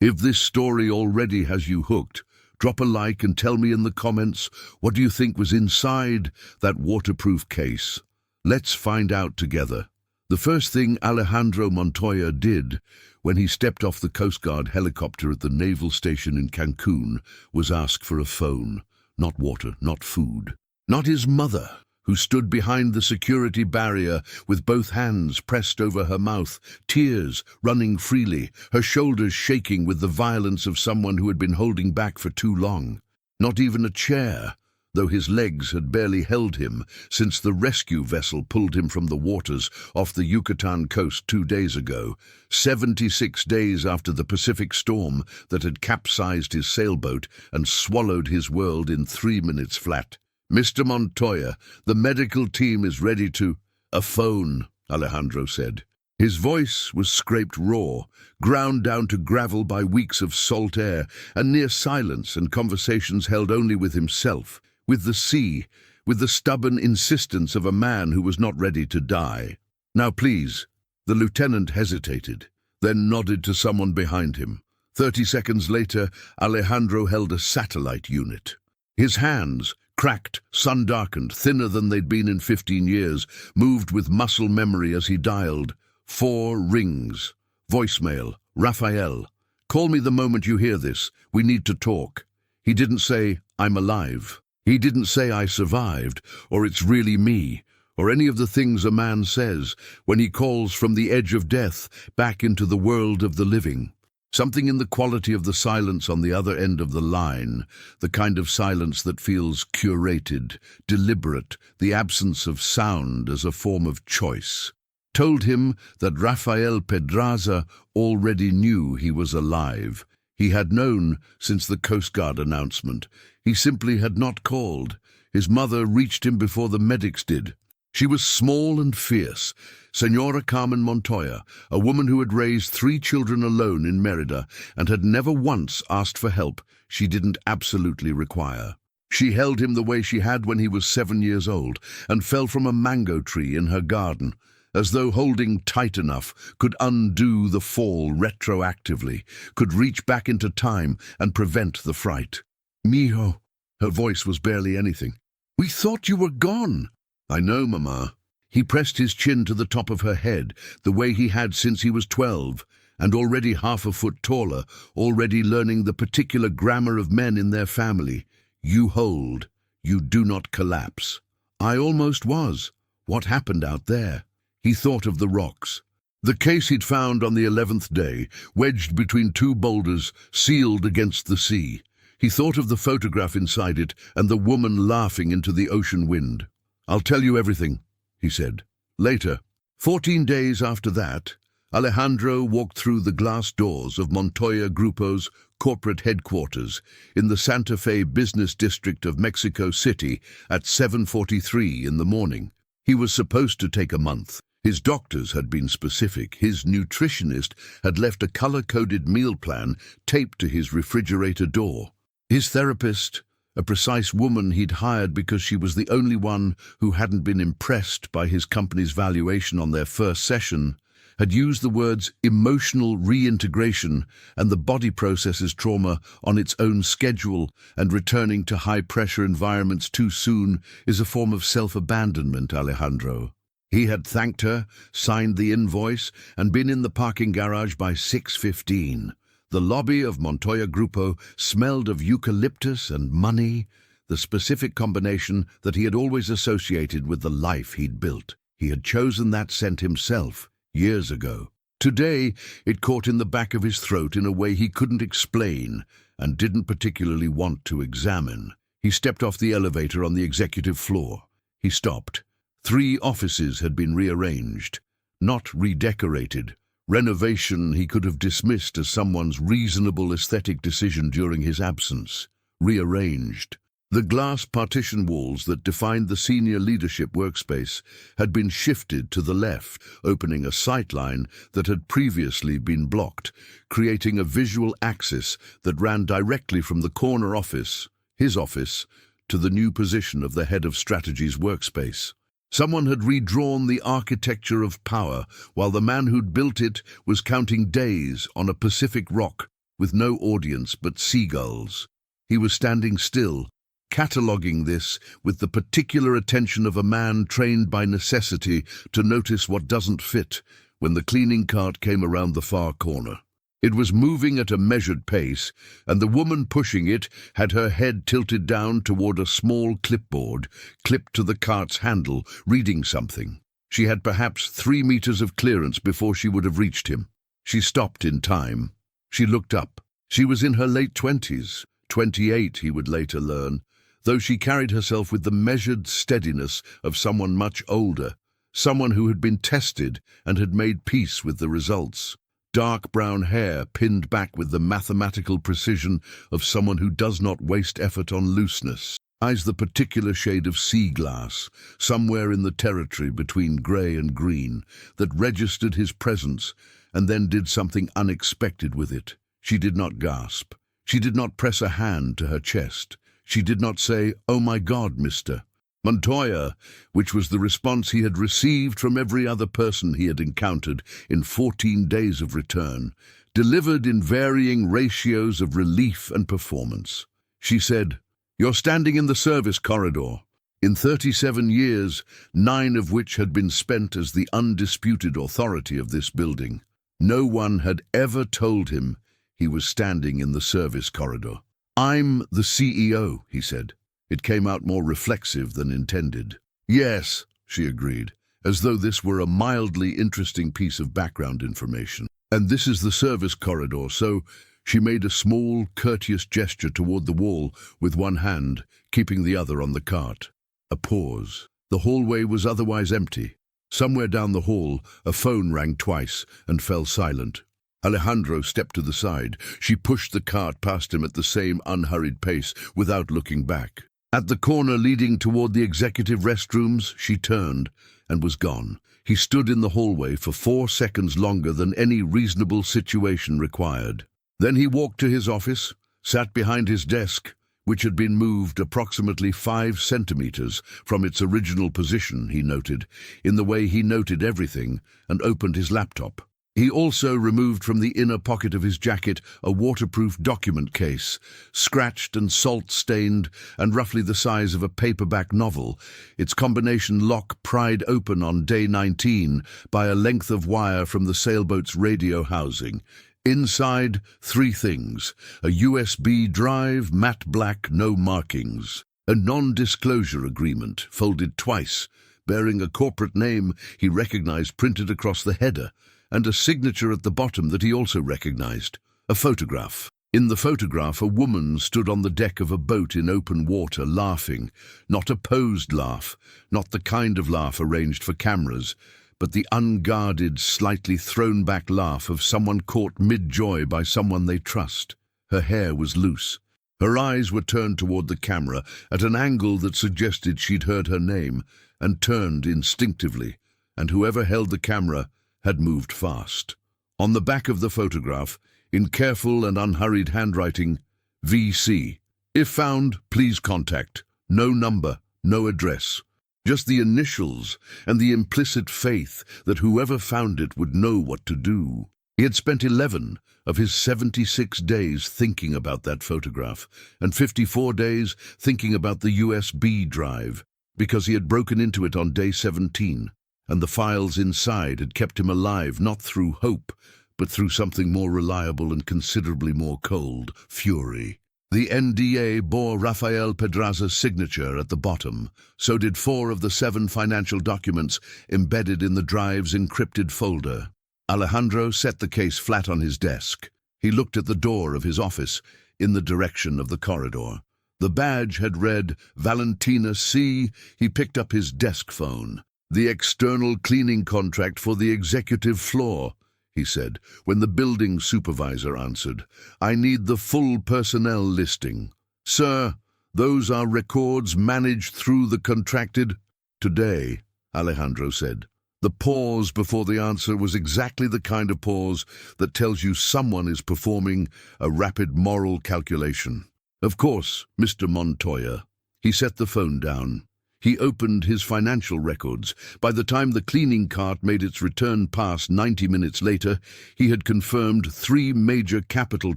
If this story already has you hooked, drop a like and tell me in the comments what do you think was inside that waterproof case. Let's find out together. The first thing Alejandro Montoya did when he stepped off the Coast Guard helicopter at the naval station in Cancun was ask for a phone. Not water, not food. Not his mother, who stood behind the security barrier with both hands pressed over her mouth, tears running freely, her shoulders shaking with the violence of someone who had been holding back for too long. Not even a chair, though his legs had barely held him since the rescue vessel pulled him from the waters off the Yucatan coast 2 days ago, 76 days after the Pacific storm that had capsized his sailboat and swallowed his world in 3 minutes flat. "Mr. Montoya, the medical team is ready to—" "A phone," Alejandro said. His voice was scraped raw, ground down to gravel by weeks of salt air and near silence and conversations held only with himself, with the sea, with the stubborn insistence of a man who was not ready to die. "Now please." The lieutenant hesitated, then nodded to someone behind him. 30 seconds later, Alejandro held a satellite unit. His hands, cracked, sun-darkened, thinner than they'd been in 15 years, moved with muscle memory as he dialed. 4 rings. Voicemail. Raphael. "Call me the moment you hear this. We need to talk." He didn't say, "I'm alive." He didn't say, "I survived," or "It's really me," or any of the things a man says when he calls from the edge of death back into the world of the living. Something in the quality of the silence on the other end of the line, the kind of silence that feels curated, deliberate, the absence of sound as a form of choice, told him that Rafael Pedraza already knew he was alive. He had known since the Coast Guard announcement. He simply had not called. His mother reached him before the medics did. She was small and fierce, Senora Carmen Montoya, a woman who had raised 3 children alone in Merida and had never once asked for help she didn't absolutely require. She held him the way she had when he was 7 years old and fell from a mango tree in her garden, as though holding tight enough could undo the fall retroactively, could reach back into time and prevent the fright. "Mijo," her voice was barely anything. "We thought you were gone." "I know, Mama." He pressed his chin to the top of her head, the way he had since he was 12, and already half a foot taller, already learning the particular grammar of men in their family. "You hold. You do not collapse." "I almost was. What happened out there?" He thought of the rocks. The case he'd found on the 11th day, wedged between 2 boulders, sealed against the sea. He thought of the photograph inside it and the woman laughing into the ocean wind. "I'll tell you everything," he said. "Later." 14 days after that, Alejandro walked through the glass doors of Montoya Grupo's corporate headquarters in the Santa Fe business district of Mexico City at 7:43 in the morning. He was supposed to take a month. His doctors had been specific. His nutritionist had left a color-coded meal plan taped to his refrigerator door. His therapist, a precise woman he'd hired because she was the only one who hadn't been impressed by his company's valuation on their first session, had used the words emotional reintegration and the body processes trauma on its own schedule, and returning to high-pressure environments too soon is a form of self-abandonment, Alejandro. He had thanked her, signed the invoice, and been in the parking garage by 6:15. The lobby of Montoya Grupo smelled of eucalyptus and money, the specific combination that he had always associated with the life he'd built. He had chosen that scent himself, years ago. Today, it caught in the back of his throat in a way he couldn't explain and didn't particularly want to examine. He stepped off the elevator on the executive floor. He stopped. 3 offices had been rearranged, not redecorated. Renovation he could have dismissed as someone's reasonable aesthetic decision during his absence. Rearranged. The glass partition walls that defined the senior leadership workspace had been shifted to the left, opening a sightline that had previously been blocked, creating a visual axis that ran directly from the corner office, his office, to the new position of the head of strategy's workspace. Someone had redrawn the architecture of power while the man who'd built it was counting days on a Pacific rock with no audience but seagulls. He was standing still, cataloguing this with the particular attention of a man trained by necessity to notice what doesn't fit, when the cleaning cart came around the far corner. It was moving at a measured pace, and the woman pushing it had her head tilted down toward a small clipboard, clipped to the cart's handle, reading something. She had perhaps 3 meters of clearance before she would have reached him. She stopped in time. She looked up. She was in her late 20s, 28 he would later learn, though she carried herself with the measured steadiness of someone much older, someone who had been tested and had made peace with the results. Dark brown hair pinned back with the mathematical precision of someone who does not waste effort on looseness. Eyes the particular shade of sea glass, somewhere in the territory between grey and green, that registered his presence and then did something unexpected with it. She did not gasp. She did not press a hand to her chest. She did not say, "Oh my God, mister." Montoya, which was the response he had received from every other person he had encountered in 14 days of return, delivered in varying ratios of relief and performance. She said, "You're standing in the service corridor." In 37 years, 9 of which had been spent as the undisputed authority of this building, no one had ever told him he was standing in the service corridor. "I'm the CEO," he said. It came out more reflexive than intended. "Yes," she agreed, as though this were a mildly interesting piece of background information. "And this is the service corridor, so—" She made a small, courteous gesture toward the wall with one hand, keeping the other on the cart. A pause. The hallway was otherwise empty. Somewhere down the hall, a phone rang twice and fell silent. Alejandro stepped to the side. She pushed the cart past him at the same unhurried pace, without looking back. At the corner leading toward the executive restrooms, she turned and was gone. He stood in the hallway for 4 seconds longer than any reasonable situation required. Then he walked to his office, sat behind his desk, which had been moved approximately 5 centimeters from its original position, he noted, in the way he noted everything, and opened his laptop. He also removed from the inner pocket of his jacket a waterproof document case, scratched and salt-stained and roughly the size of a paperback novel, its combination lock pried open on day 19 by a length of wire from the sailboat's radio housing. Inside, 3 things: a USB drive, matte black, no markings, a non-disclosure agreement, folded twice, bearing a corporate name he recognized printed across the header, and a signature at the bottom that he also recognized, a photograph. In the photograph, a woman stood on the deck of a boat in open water, laughing, not a posed laugh, not the kind of laugh arranged for cameras, but the unguarded, slightly thrown-back laugh of someone caught mid-joy by someone they trust. Her hair was loose. Her eyes were turned toward the camera at an angle that suggested she'd heard her name, and turned instinctively, and whoever held the camera had moved fast. On the back of the photograph, in careful and unhurried handwriting, VC. If found, please contact. No number, no address. Just the initials and the implicit faith that whoever found it would know what to do. He had spent 11 of his 76 days thinking about that photograph, and 54 days thinking about the USB drive, because he had broken into it on day 17. And the files inside had kept him alive not through hope, but through something more reliable and considerably more cold, fury. The NDA bore Rafael Pedraza's signature at the bottom. So did 4 of the 7 financial documents embedded in the drive's encrypted folder. Alejandro set the case flat on his desk. He looked at the door of his office in the direction of the corridor. The badge had read Valentina C. He picked up his desk phone. "The external cleaning contract for the executive floor," he said, when the building supervisor answered. "I need the full personnel listing." "Sir, those are records managed through the contracted—" "Today," Alejandro said. The pause before the answer was exactly the kind of pause that tells you someone is performing a rapid moral calculation. "Of course, Mr. Montoya." He set the phone down. He opened his financial records. By the time the cleaning cart made its return pass 90 minutes later, he had confirmed 3 major capital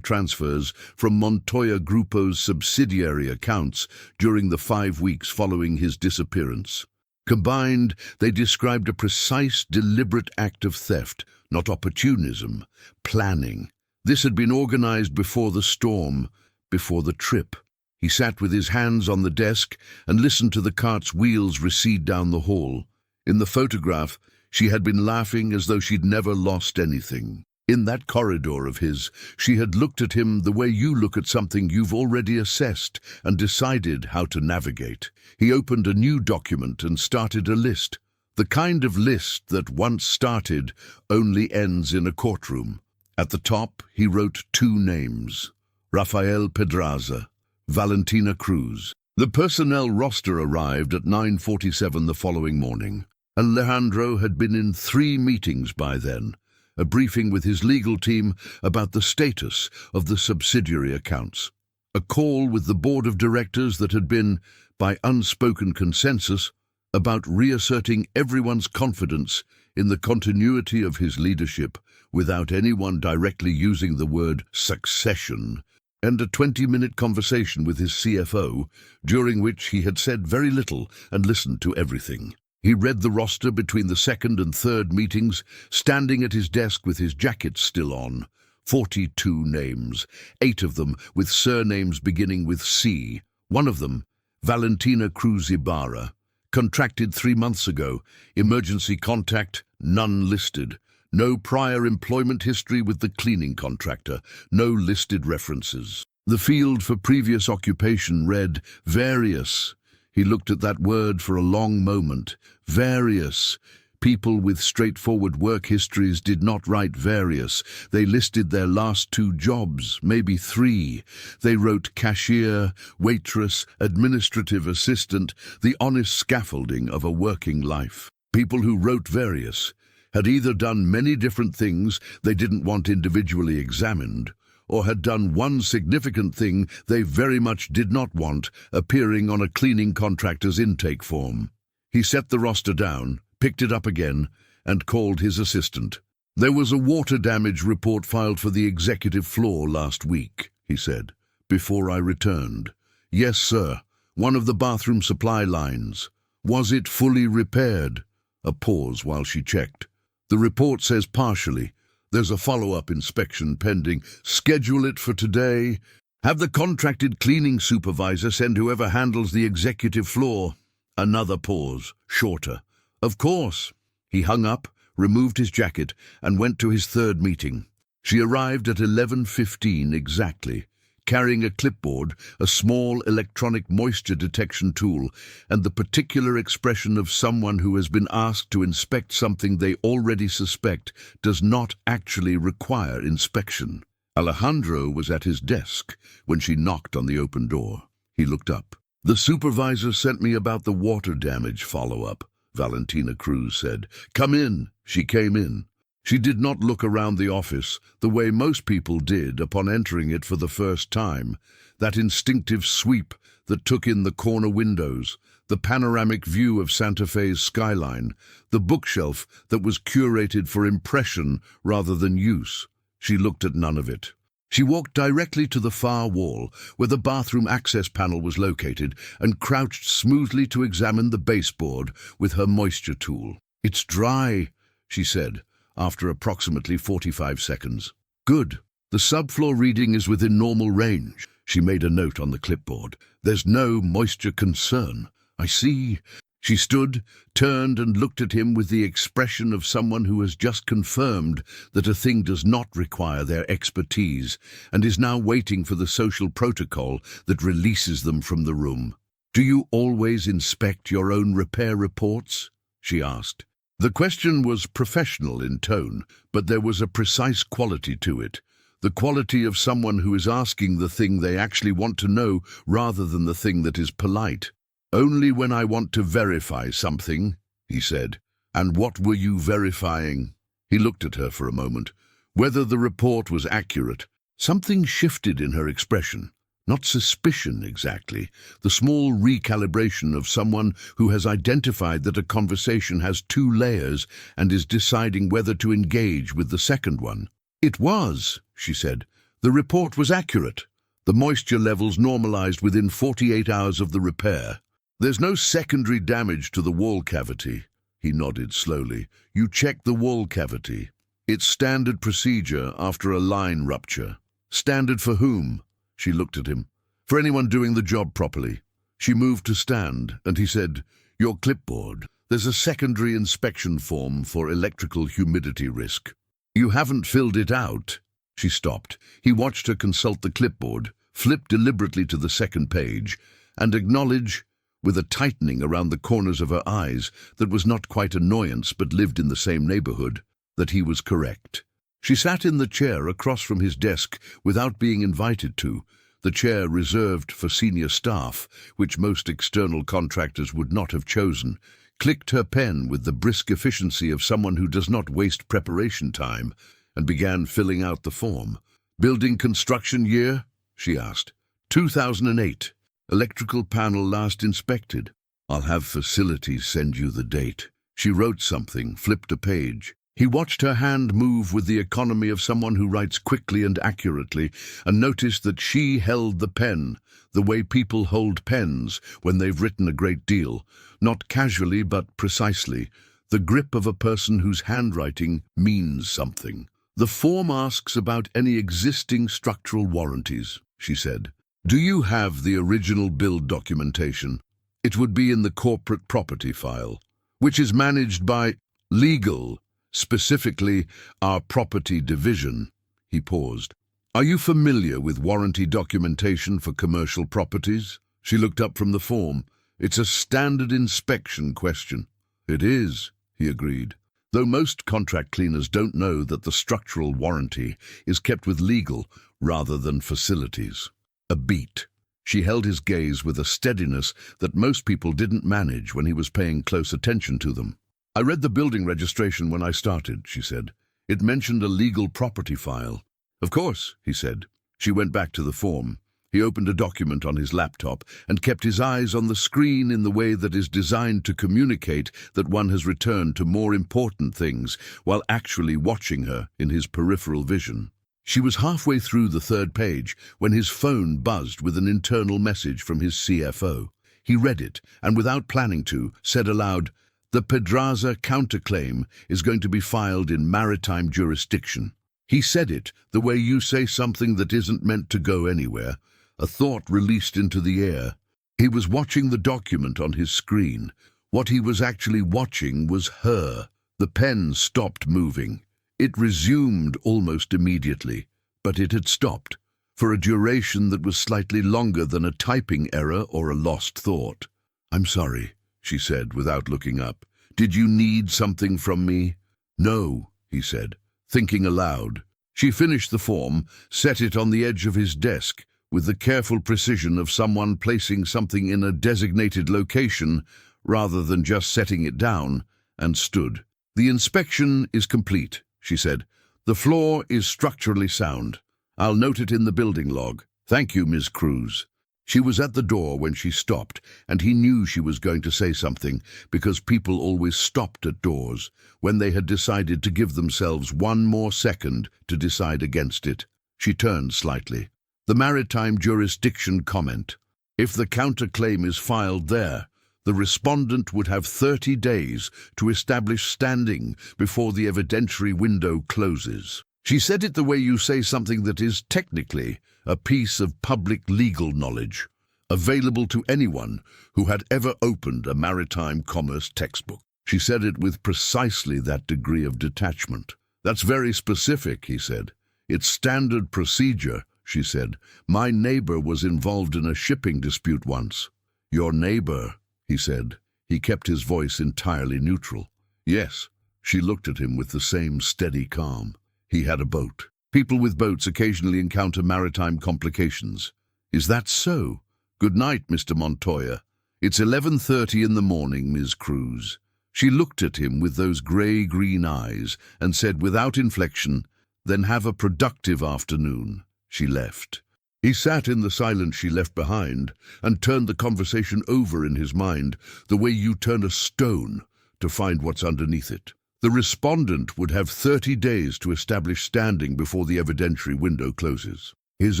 transfers from Montoya Grupo's subsidiary accounts during the 5 weeks following his disappearance. Combined, they described a precise, deliberate act of theft, not opportunism, planning. This had been organized before the storm, before the trip. He sat with his hands on the desk and listened to the cart's wheels recede down the hall. In the photograph, she had been laughing as though she'd never lost anything. In that corridor of his, she had looked at him the way you look at something you've already assessed and decided how to navigate. He opened a new document and started a list. The kind of list that, once started, only ends in a courtroom. At the top, he wrote 2 names: Rafael Pedraza, Valentina Cruz. The personnel roster arrived at 9:47 the following morning. Alejandro had been in 3 meetings by then, a briefing with his legal team about the status of the subsidiary accounts, a call with the board of directors that had been, by unspoken consensus, about reasserting everyone's confidence in the continuity of his leadership without anyone directly using the word succession, and a 20-minute conversation with his CFO, during which he had said very little and listened to everything. He read the roster between the 2nd and 3rd meetings, standing at his desk with his jacket still on. 42 names, 8 of them with surnames beginning with C. One of them, Valentina Cruz Ibarra, contracted 3 months ago, emergency contact, none listed. No prior employment history with the cleaning contractor, no listed references. The field for previous occupation read various. He looked at that word for a long moment. Various. People with straightforward work histories did not write various. They listed their last 2 jobs, maybe 3. They wrote cashier, waitress, administrative assistant, the honest scaffolding of a working life. People who wrote various had either done many different things they didn't want individually examined, or had done one significant thing they very much did not want appearing on a cleaning contractor's intake form. He set the roster down, picked it up again, and called his assistant. "There was a water damage report filed for the executive floor last week," he said, "before I returned." "Yes, sir. One of the bathroom supply lines. Was it fully repaired?" A pause while she checked. "The report says partially. There's a follow-up inspection pending. Schedule it for today. Have the contracted cleaning supervisor send whoever handles the executive floor." Another pause, shorter. "Of course." He hung up, removed his jacket, and went to his 3rd meeting. She arrived at 11:15 exactly, carrying a clipboard, a small electronic moisture detection tool, and the particular expression of someone who has been asked to inspect something they already suspect does not actually require inspection. Alejandro was at his desk when she knocked on the open door. He looked up. "The supervisor sent me about the water damage follow-up," Valentina Cruz said. "Come in." She came in. She did not look around the office the way most people did upon entering it for the first time, that instinctive sweep that took in the corner windows, the panoramic view of Santa Fe's skyline, the bookshelf that was curated for impression rather than use. She looked at none of it. She walked directly to the far wall, where the bathroom access panel was located, and crouched smoothly to examine the baseboard with her moisture tool. "It's dry," she said, after approximately 45 seconds. "Good. The subfloor reading is within normal range." She made a note on the clipboard. "There's no moisture concern." "I see." She stood, turned and looked at him with the expression of someone who has just confirmed that a thing does not require their expertise and is now waiting for the social protocol that releases them from the room. "Do you always inspect your own repair reports?" she asked. The question was professional in tone, but there was a precise quality to it, the quality of someone who is asking the thing they actually want to know rather than the thing that is polite. "Only when I want to verify something," he said. "And what were you verifying?" He looked at her for a moment. Whether the report was accurate. Something shifted in her expression. Not suspicion exactly, the small recalibration of someone who has identified that a conversation has two layers and is deciding whether to engage with the second one. "It was," she said. "The report was accurate. The moisture levels normalized within 48 hours of the repair. There's no secondary damage to the wall cavity." He nodded slowly. "You checked the wall cavity. It's standard procedure after a line rupture." "Standard for whom?" She looked at him. "For anyone doing the job properly." She moved to stand, and he said, "Your clipboard. There's a secondary inspection form for electrical humidity risk. You haven't filled it out." She stopped. He watched her consult the clipboard, flip deliberately to the second page, and acknowledge, with a tightening around the corners of her eyes that was not quite annoyance but lived in the same neighborhood, that he was correct. She sat in the chair across from his desk without being invited to, the chair reserved for senior staff, which most external contractors would not have chosen, clicked her pen with the brisk efficiency of someone who does not waste preparation time, and began filling out the form. "Building construction year?" she asked. 2008. Electrical panel last inspected. "I'll have facilities send you the date." She wrote something, flipped a page. He watched her hand move with the economy of someone who writes quickly and accurately, and noticed that she held the pen, the way people hold pens when they've written a great deal, not casually but precisely, the grip of a person whose handwriting means something. "The form asks about any existing structural warranties," she said. "Do you have the original build documentation? It would be in the corporate property file, which is managed by legal, specifically our property division." He paused. "Are you familiar with warranty documentation for commercial properties?" She looked up from the form. "It's a standard inspection question." "It is," he agreed. "Though most contract cleaners don't know that the structural warranty is kept with legal rather than facilities." A beat. She held his gaze with a steadiness that most people didn't manage when he was paying close attention to them. "I read the building registration when I started," she said. "It mentioned a legal property file." "Of course," he said. She went back to the form. He opened a document on his laptop and kept his eyes on the screen in the way that is designed to communicate that one has returned to more important things while actually watching her in his peripheral vision. She was halfway through the third page when his phone buzzed with an internal message from his CFO. He read it and, without planning to, said aloud, "The Pedraza counterclaim is going to be filed in maritime jurisdiction." He said it the way you say something that isn't meant to go anywhere, a thought released into the air. He was watching the document on his screen. What he was actually watching was her. The pen stopped moving. It resumed almost immediately, but it had stopped, for a duration that was slightly longer than a typing error or a lost thought. "I'm sorry," she said without looking up. "Did you need something from me?" "No," he said, thinking aloud. She finished the form, set it on the edge of his desk, with the careful precision of someone placing something in a designated location rather than just setting it down, and stood. "The inspection is complete," she said. "The floor is structurally sound. I'll note it in the building log. Thank you, Ms. Cruz." She was at the door when she stopped, and he knew she was going to say something, because people always stopped at doors when they had decided to give themselves one more second to decide against it. She turned slightly. "The maritime jurisdiction comment. If the counterclaim is filed there, the respondent would have 30 days to establish standing before the evidentiary window closes." She said it the way you say something that is technically a piece of public legal knowledge, available to anyone who had ever opened a maritime commerce textbook. She said it with precisely that degree of detachment. "That's very specific," he said. "It's standard procedure," she said. "My neighbor was involved in a shipping dispute once." "Your neighbor," he said. He kept his voice entirely neutral. "Yes." She looked at him with the same steady calm. "He had a boat. People with boats occasionally encounter maritime complications." "Is that so? Good night, Mr. Montoya." "It's 11:30 in the morning, Ms. Cruz." She looked at him with those grey-green eyes and said without inflection, "Then have a productive afternoon." She left. He sat in the silence she left behind and turned the conversation over in his mind, the way you turn a stone to find what's underneath it. The respondent would have 30 days to establish standing before the evidentiary window closes. His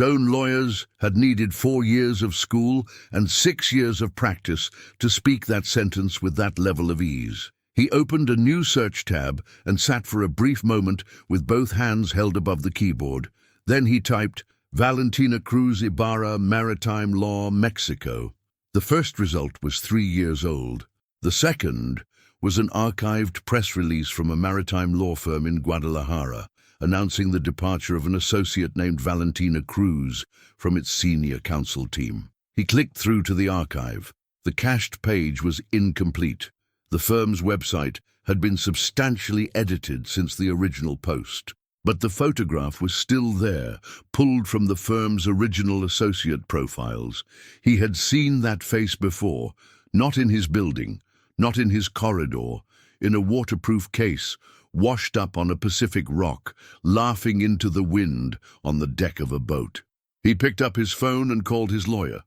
own lawyers had needed 4 years of school and 6 years of practice to speak that sentence with that level of ease. He opened a new search tab and sat for a brief moment with both hands held above the keyboard. Then he typed, Valentina Cruz Ibarra, Maritime Law, Mexico. The first result was 3 years old. The second was an archived press release from a maritime law firm in Guadalajara, announcing the departure of an associate named Valentina Cruz from its senior counsel team. He clicked through to the archive. The cached page was incomplete. The firm's website had been substantially edited since the original post. But the photograph was still there, pulled from the firm's original associate profiles. He had seen that face before, not in his building, not in his corridor, in a waterproof case, washed up on a Pacific rock, laughing into the wind on the deck of a boat. He picked up his phone and called his lawyer.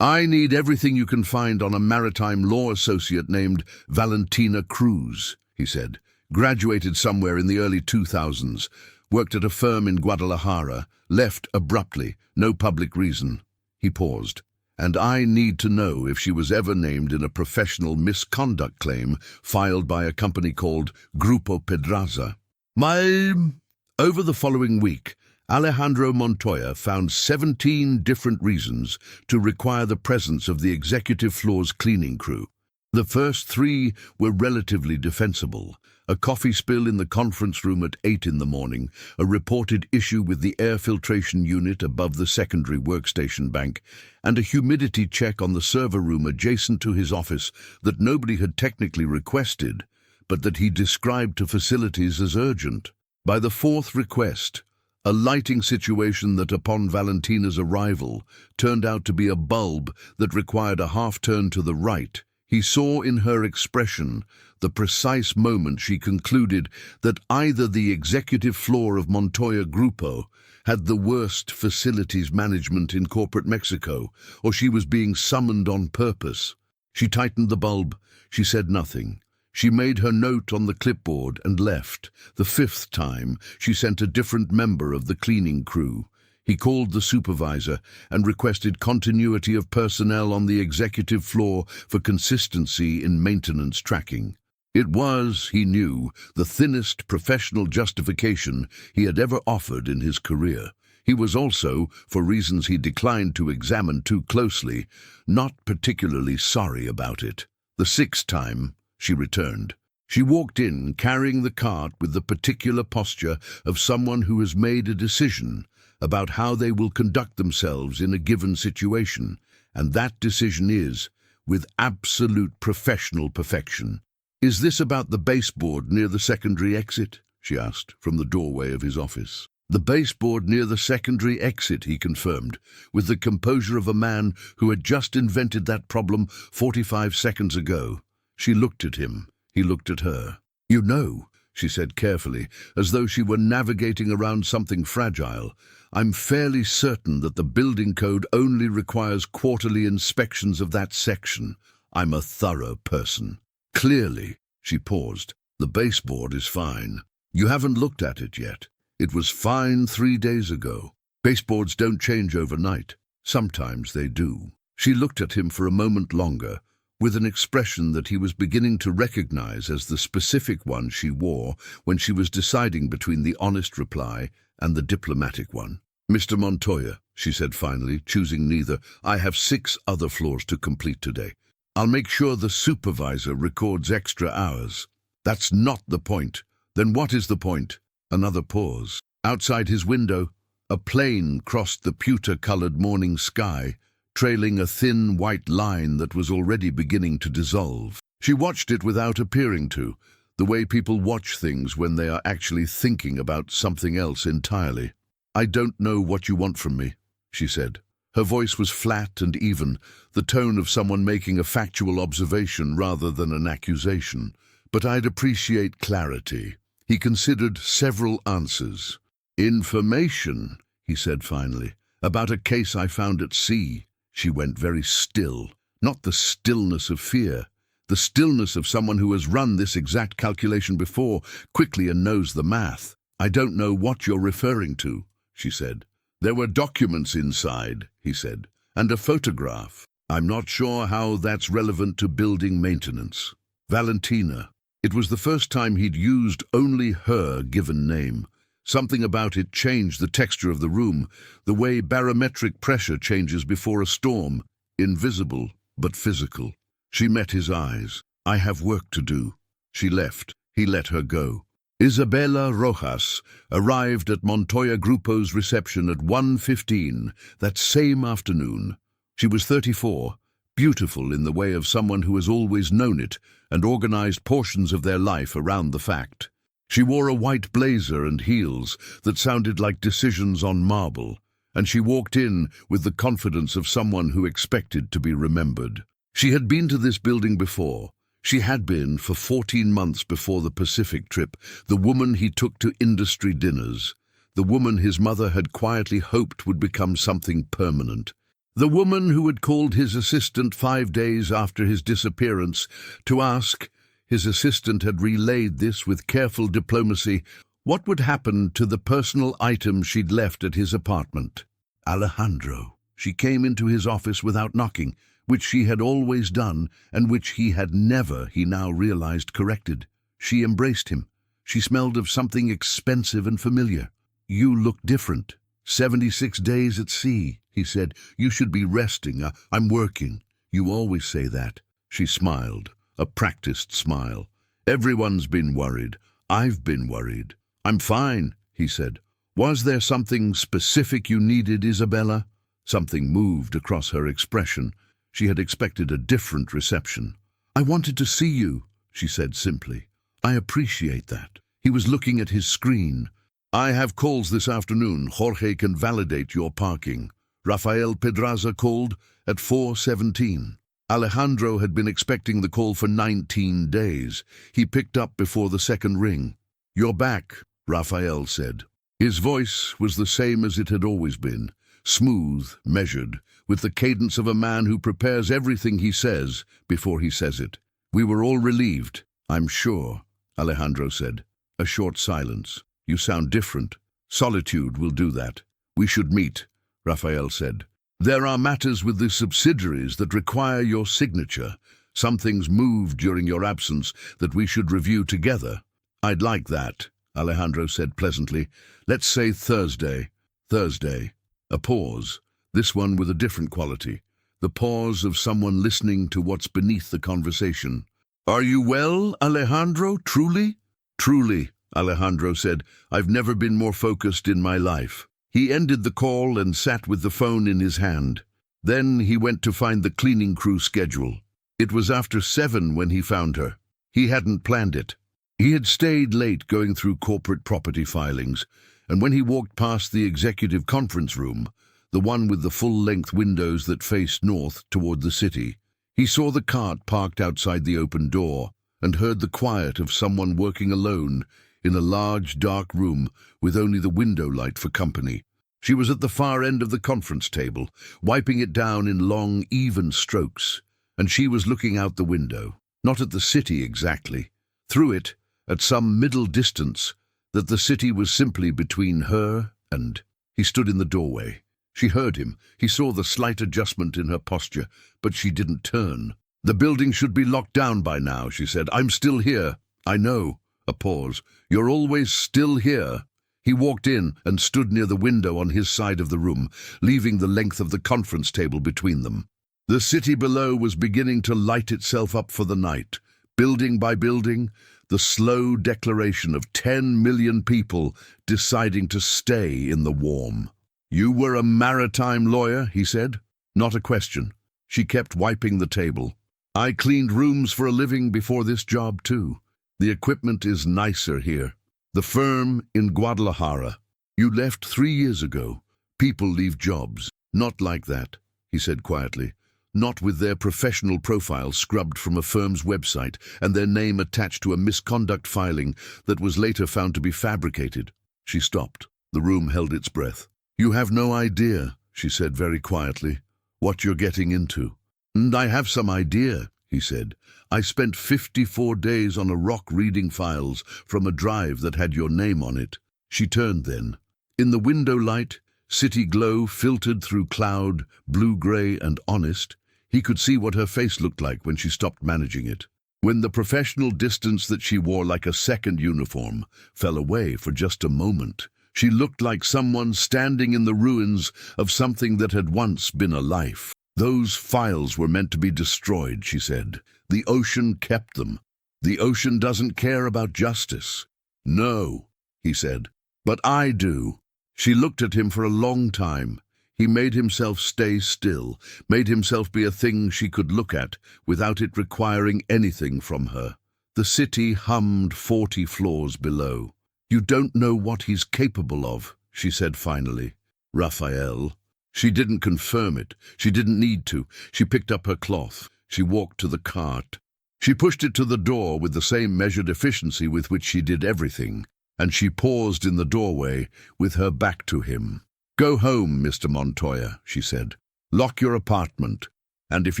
I need everything you can find on a maritime law associate named Valentina Cruz, he said. Graduated somewhere in the early 2000s, worked at a firm in Guadalajara, left abruptly, no public reason. He paused. And I need to know if she was ever named in a professional misconduct claim filed by a company called Grupo Pedraza. Over the following week, Alejandro Montoya found 17 different reasons to require the presence of the executive floor's cleaning crew. The first 3 were relatively defensible. A coffee spill in the conference room at 8 in the morning, a reported issue with the air filtration unit above the secondary workstation bank, and a humidity check on the server room adjacent to his office that nobody had technically requested, but that he described to facilities as urgent. By the 4th request, a lighting situation that upon Valentina's arrival turned out to be a bulb that required a half-turn to the right, he saw in her expression the precise moment she concluded that either the executive floor of Montoya Grupo had the worst facilities management in corporate Mexico, or she was being summoned on purpose. She tightened the bulb. She said nothing. She made her note on the clipboard and left. The 5th time, she sent a different member of the cleaning crew. He called the supervisor and requested continuity of personnel on the executive floor for consistency in maintenance tracking. It was, he knew, the thinnest professional justification he had ever offered in his career. He was also, for reasons he declined to examine too closely, not particularly sorry about it. The 6th time, she returned. She walked in, carrying the cart with the particular posture of someone who has made a decision about how they will conduct themselves in a given situation, and that decision is, with absolute professional perfection. Is this about the baseboard near the secondary exit? She asked, from the doorway of his office. The baseboard near the secondary exit, he confirmed, with the composure of a man who had just invented that problem 45 seconds ago. She looked at him. He looked at her. You know, she said carefully, as though she were navigating around something fragile, I'm fairly certain that the building code only requires quarterly inspections of that section. I'm a thorough person. Clearly, she paused, the baseboard is fine. You haven't looked at it yet. It was fine 3 days ago. Baseboards don't change overnight. Sometimes they do. She looked at him for a moment longer, with an expression that he was beginning to recognize as the specific one she wore when she was deciding between the honest reply and the diplomatic one. Mr. Montoya, she said finally, choosing neither, I have 6 other floors to complete today. I'll make sure the supervisor records extra hours. That's not the point. Then what is the point? Another pause. Outside his window, a plane crossed the pewter-colored morning sky, trailing a thin white line that was already beginning to dissolve. She watched it without appearing to, the way people watch things when they are actually thinking about something else entirely. I don't know what you want from me, she said. Her voice was flat and even, the tone of someone making a factual observation rather than an accusation. But I'd appreciate clarity. He considered several answers. Information, he said finally, About a case I found at sea." She went very still. Not the stillness of fear, the stillness of someone who has run this exact calculation before, quickly, and knows the math. "I don't know what you're referring to," she said. "There were documents inside," he said, "and a photograph. I'm not sure how that's relevant to building maintenance." Valentina. It was the first time he'd used only her given name. Something about it changed the texture of the room, the way barometric pressure changes before a storm, invisible but physical. She met his eyes. "I have work to do." She left. He let her go. Isabella Rojas arrived at Montoya Grupo's reception at 1:15 that same afternoon. She was 34, beautiful in the way of someone who has always known it and organized portions of their life around the fact. She wore a white blazer and heels that sounded like decisions on marble, and she walked in with the confidence of someone who expected to be remembered. She had been to this building before. She had been for 14 months before the Pacific trip, the woman he took to industry dinners, the woman his mother had quietly hoped would become something permanent, the woman who had called his assistant 5 days after his disappearance to ask. His assistant had relayed this with careful diplomacy. What would happen to the personal items she'd left at his apartment? Alejandro. She came into his office without knocking, which she had always done, and which he had never, he now realized, corrected. She embraced him. She smelled of something expensive and familiar. "You look different. 76 days at sea," he said. "You should be resting. I'm working." "You always say that." She smiled. A practiced smile. "Everyone's been worried. I've been worried." "I'm fine," he said. "Was there something specific you needed, Isabella?" Something moved across her expression. She had expected a different reception. "I wanted to see you," she said simply. "I appreciate that." He was looking at his screen. "I have calls this afternoon. Jorge can validate your parking. Rafael Pedraza called at 4:17. Alejandro had been expecting the call for 19 days. He picked up before the second ring. "You're back," Rafael said. His voice was the same as it had always been, smooth, measured, with the cadence of a man who prepares everything he says before he says it. "We were all relieved, I'm sure," Alejandro said. A short silence. "You sound different." "Solitude will do that." "We should meet," Rafael said. "There are matters with the subsidiaries that require your signature. Some things moved during your absence that we should review together." "I'd like that," Alejandro said pleasantly. "Let's say Thursday." "Thursday." A pause, this one with a different quality. The pause of someone listening to what's beneath the conversation. "Are you well, Alejandro, truly?" "Truly," Alejandro said. "I've never been more focused in my life." He ended the call and sat with the phone in his hand. Then he went to find the cleaning crew schedule. It was after 7 when he found her. He hadn't planned it. He had stayed late going through corporate property filings, and when he walked past the executive conference room, the one with the full-length windows that faced north toward the city, he saw the cart parked outside the open door and heard the quiet of someone working alone in a large, dark room with only the window light for company. She was at the far end of the conference table, wiping it down in long, even strokes, and she was looking out the window, not at the city exactly, through it, at some middle distance, that the city was simply between her and... He stood in the doorway. She heard him. He saw the slight adjustment in her posture, but she didn't turn. "The building should be locked down by now," she said. "I'm still here." "I know." A pause. "You're always still here." He walked in and stood near the window on his side of the room, leaving the length of the conference table between them. The city below was beginning to light itself up for the night. Building by building, the slow declaration of 10 million people deciding to stay in the warm. "You were a maritime lawyer," he said. Not a question. She kept wiping the table. "I cleaned rooms for a living before this job, too. The equipment is nicer here. The firm in Guadalajara. You left 3 years ago. People leave jobs. Not like that," he said quietly. "Not with their professional profile scrubbed from a firm's website and their name attached to a misconduct filing that was later found to be fabricated." She stopped. The room held its breath. "You have no idea," she said very quietly, "what you're getting into." "And I have some idea," he said. "I spent 54 days on a rock reading files from a drive that had your name on it." She turned then. In the window light, city glow filtered through cloud, blue-grey and honest, he could see what her face looked like when she stopped managing it. When the professional distance that she wore like a second uniform fell away for just a moment, she looked like someone standing in the ruins of something that had once been a life. "Those files were meant to be destroyed," she said. "The ocean kept them. The ocean doesn't care about justice." "No," he said, "but I do." She looked at him for a long time. He made himself stay still, made himself be a thing she could look at without it requiring anything from her. The city hummed 40 floors below. "You don't know what he's capable of," she said finally. "Raphael." She didn't confirm it. She didn't need to. She picked up her cloth. She walked to the cart. She pushed it to the door with the same measured efficiency with which she did everything, and she paused in the doorway with her back to him. "Go home, Mr. Montoya," she said. "Lock your apartment, and if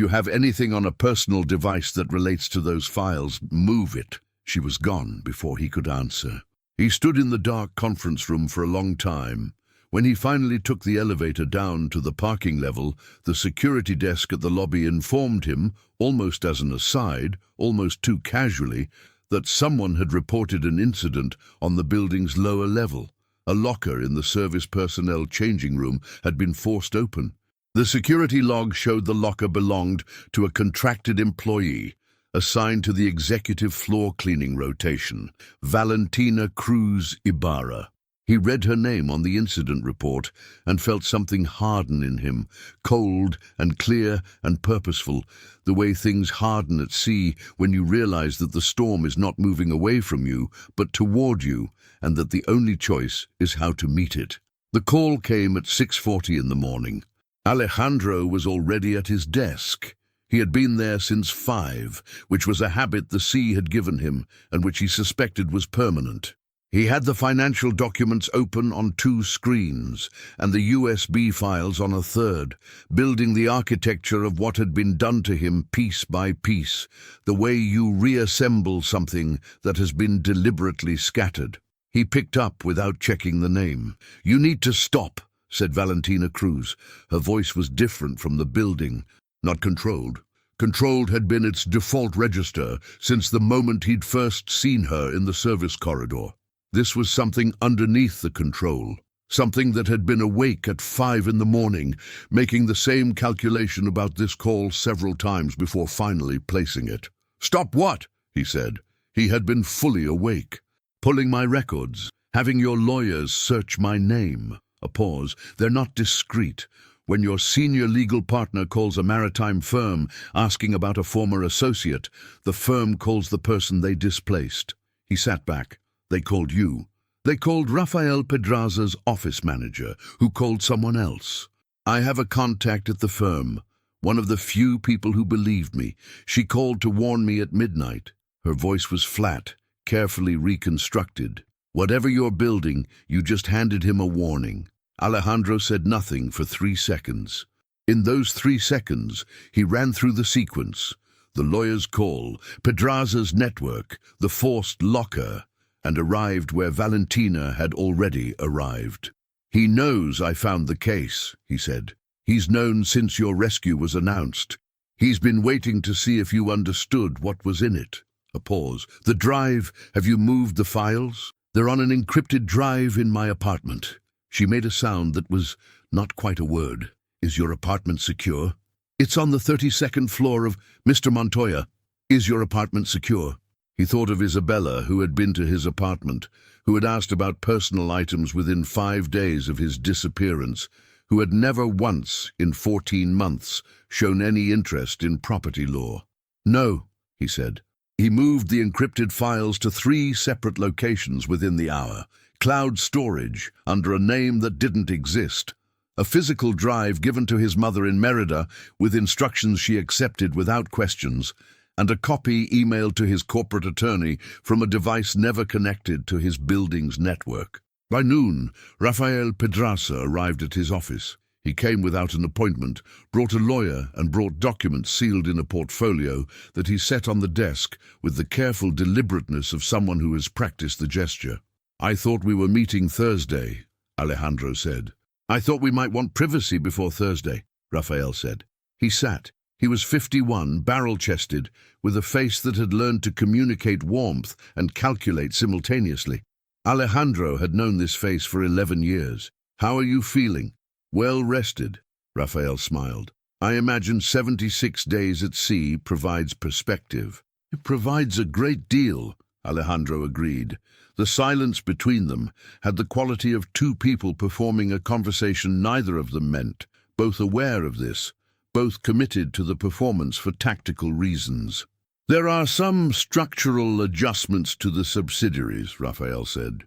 you have anything on a personal device that relates to those files, move it." She was gone before he could answer. He stood in the dark conference room for a long time. When he finally took the elevator down to the parking level, the security desk at the lobby informed him, almost as an aside, almost too casually, that someone had reported an incident on the building's lower level. A locker in the service personnel changing room had been forced open. The security log showed the locker belonged to a contracted employee, assigned to the executive floor cleaning rotation, Valentina Cruz Ibarra. He read her name on the incident report and felt something harden in him, cold and clear and purposeful, the way things harden at sea when you realize that the storm is not moving away from you, but toward you, and that the only choice is how to meet it. The call came at 6:40 in the morning. Alejandro was already at his desk. He had been there since 5, which was a habit the sea had given him and which he suspected was permanent. He had the financial documents open on 2 screens and the USB files on a third, building the architecture of what had been done to him piece by piece, the way you reassemble something that has been deliberately scattered. He picked up without checking the name. "You need to stop," said Valentina Cruz. Her voice was different from the building, not controlled. Controlled had been its default register since the moment he'd first seen her in the service corridor. This was something underneath the control, something that had been awake at 5 in the morning, making the same calculation about this call several times before finally placing it. "Stop what?" he said. He had been fully awake. "Pulling my records, having your lawyers search my name." A pause. "They're not discreet. When your senior legal partner calls a maritime firm asking about a former associate, the firm calls the person they displaced." He sat back. "They called you. They called Rafael Pedraza's office manager, who called someone else. I have a contact at the firm, one of the few people who believed me. She called to warn me at midnight." Her voice was flat, carefully reconstructed. "Whatever you're building, you just handed him a warning." Alejandro said nothing for 3 seconds. In those 3 seconds, he ran through the sequence. The lawyer's call, Pedraza's network, the forced locker, and arrived where Valentina had already arrived. "He knows I found the case," he said. "He's known since your rescue was announced. He's been waiting to see if you understood what was in it." A pause. "The drive, have you moved the files?" "They're on an encrypted drive in my apartment." She made a sound that was not quite a word. "Is your apartment secure?" "It's on the 32nd floor of Mr. Montoya. Is your apartment secure?" He thought of Isabella, who had been to his apartment, who had asked about personal items within 5 days of his disappearance, who had never once, in 14 months, shown any interest in property law. "No," he said. He moved the encrypted files to 3 separate locations within the hour. Cloud storage, under a name that didn't exist. A physical drive given to his mother in Merida, with instructions she accepted without questions, and a copy emailed to his corporate attorney from a device never connected to his building's network. By noon, Rafael Pedraza arrived at his office. He came without an appointment, brought a lawyer, and brought documents sealed in a portfolio that he set on the desk with the careful deliberateness of someone who has practiced the gesture. "I thought we were meeting Thursday," Alejandro said. "I thought we might want privacy before Thursday," Rafael said. He sat. He was 51, barrel-chested, with a face that had learned to communicate warmth and calculate simultaneously. Alejandro had known this face for 11 years. "How are you feeling?" "Well rested," Rafael smiled. "I imagine 76 days at sea provides perspective." "It provides a great deal," Alejandro agreed. The silence between them had the quality of two people performing a conversation neither of them meant, both aware of this, both committed to the performance for tactical reasons. "There are some structural adjustments to the subsidiaries," Rafael said.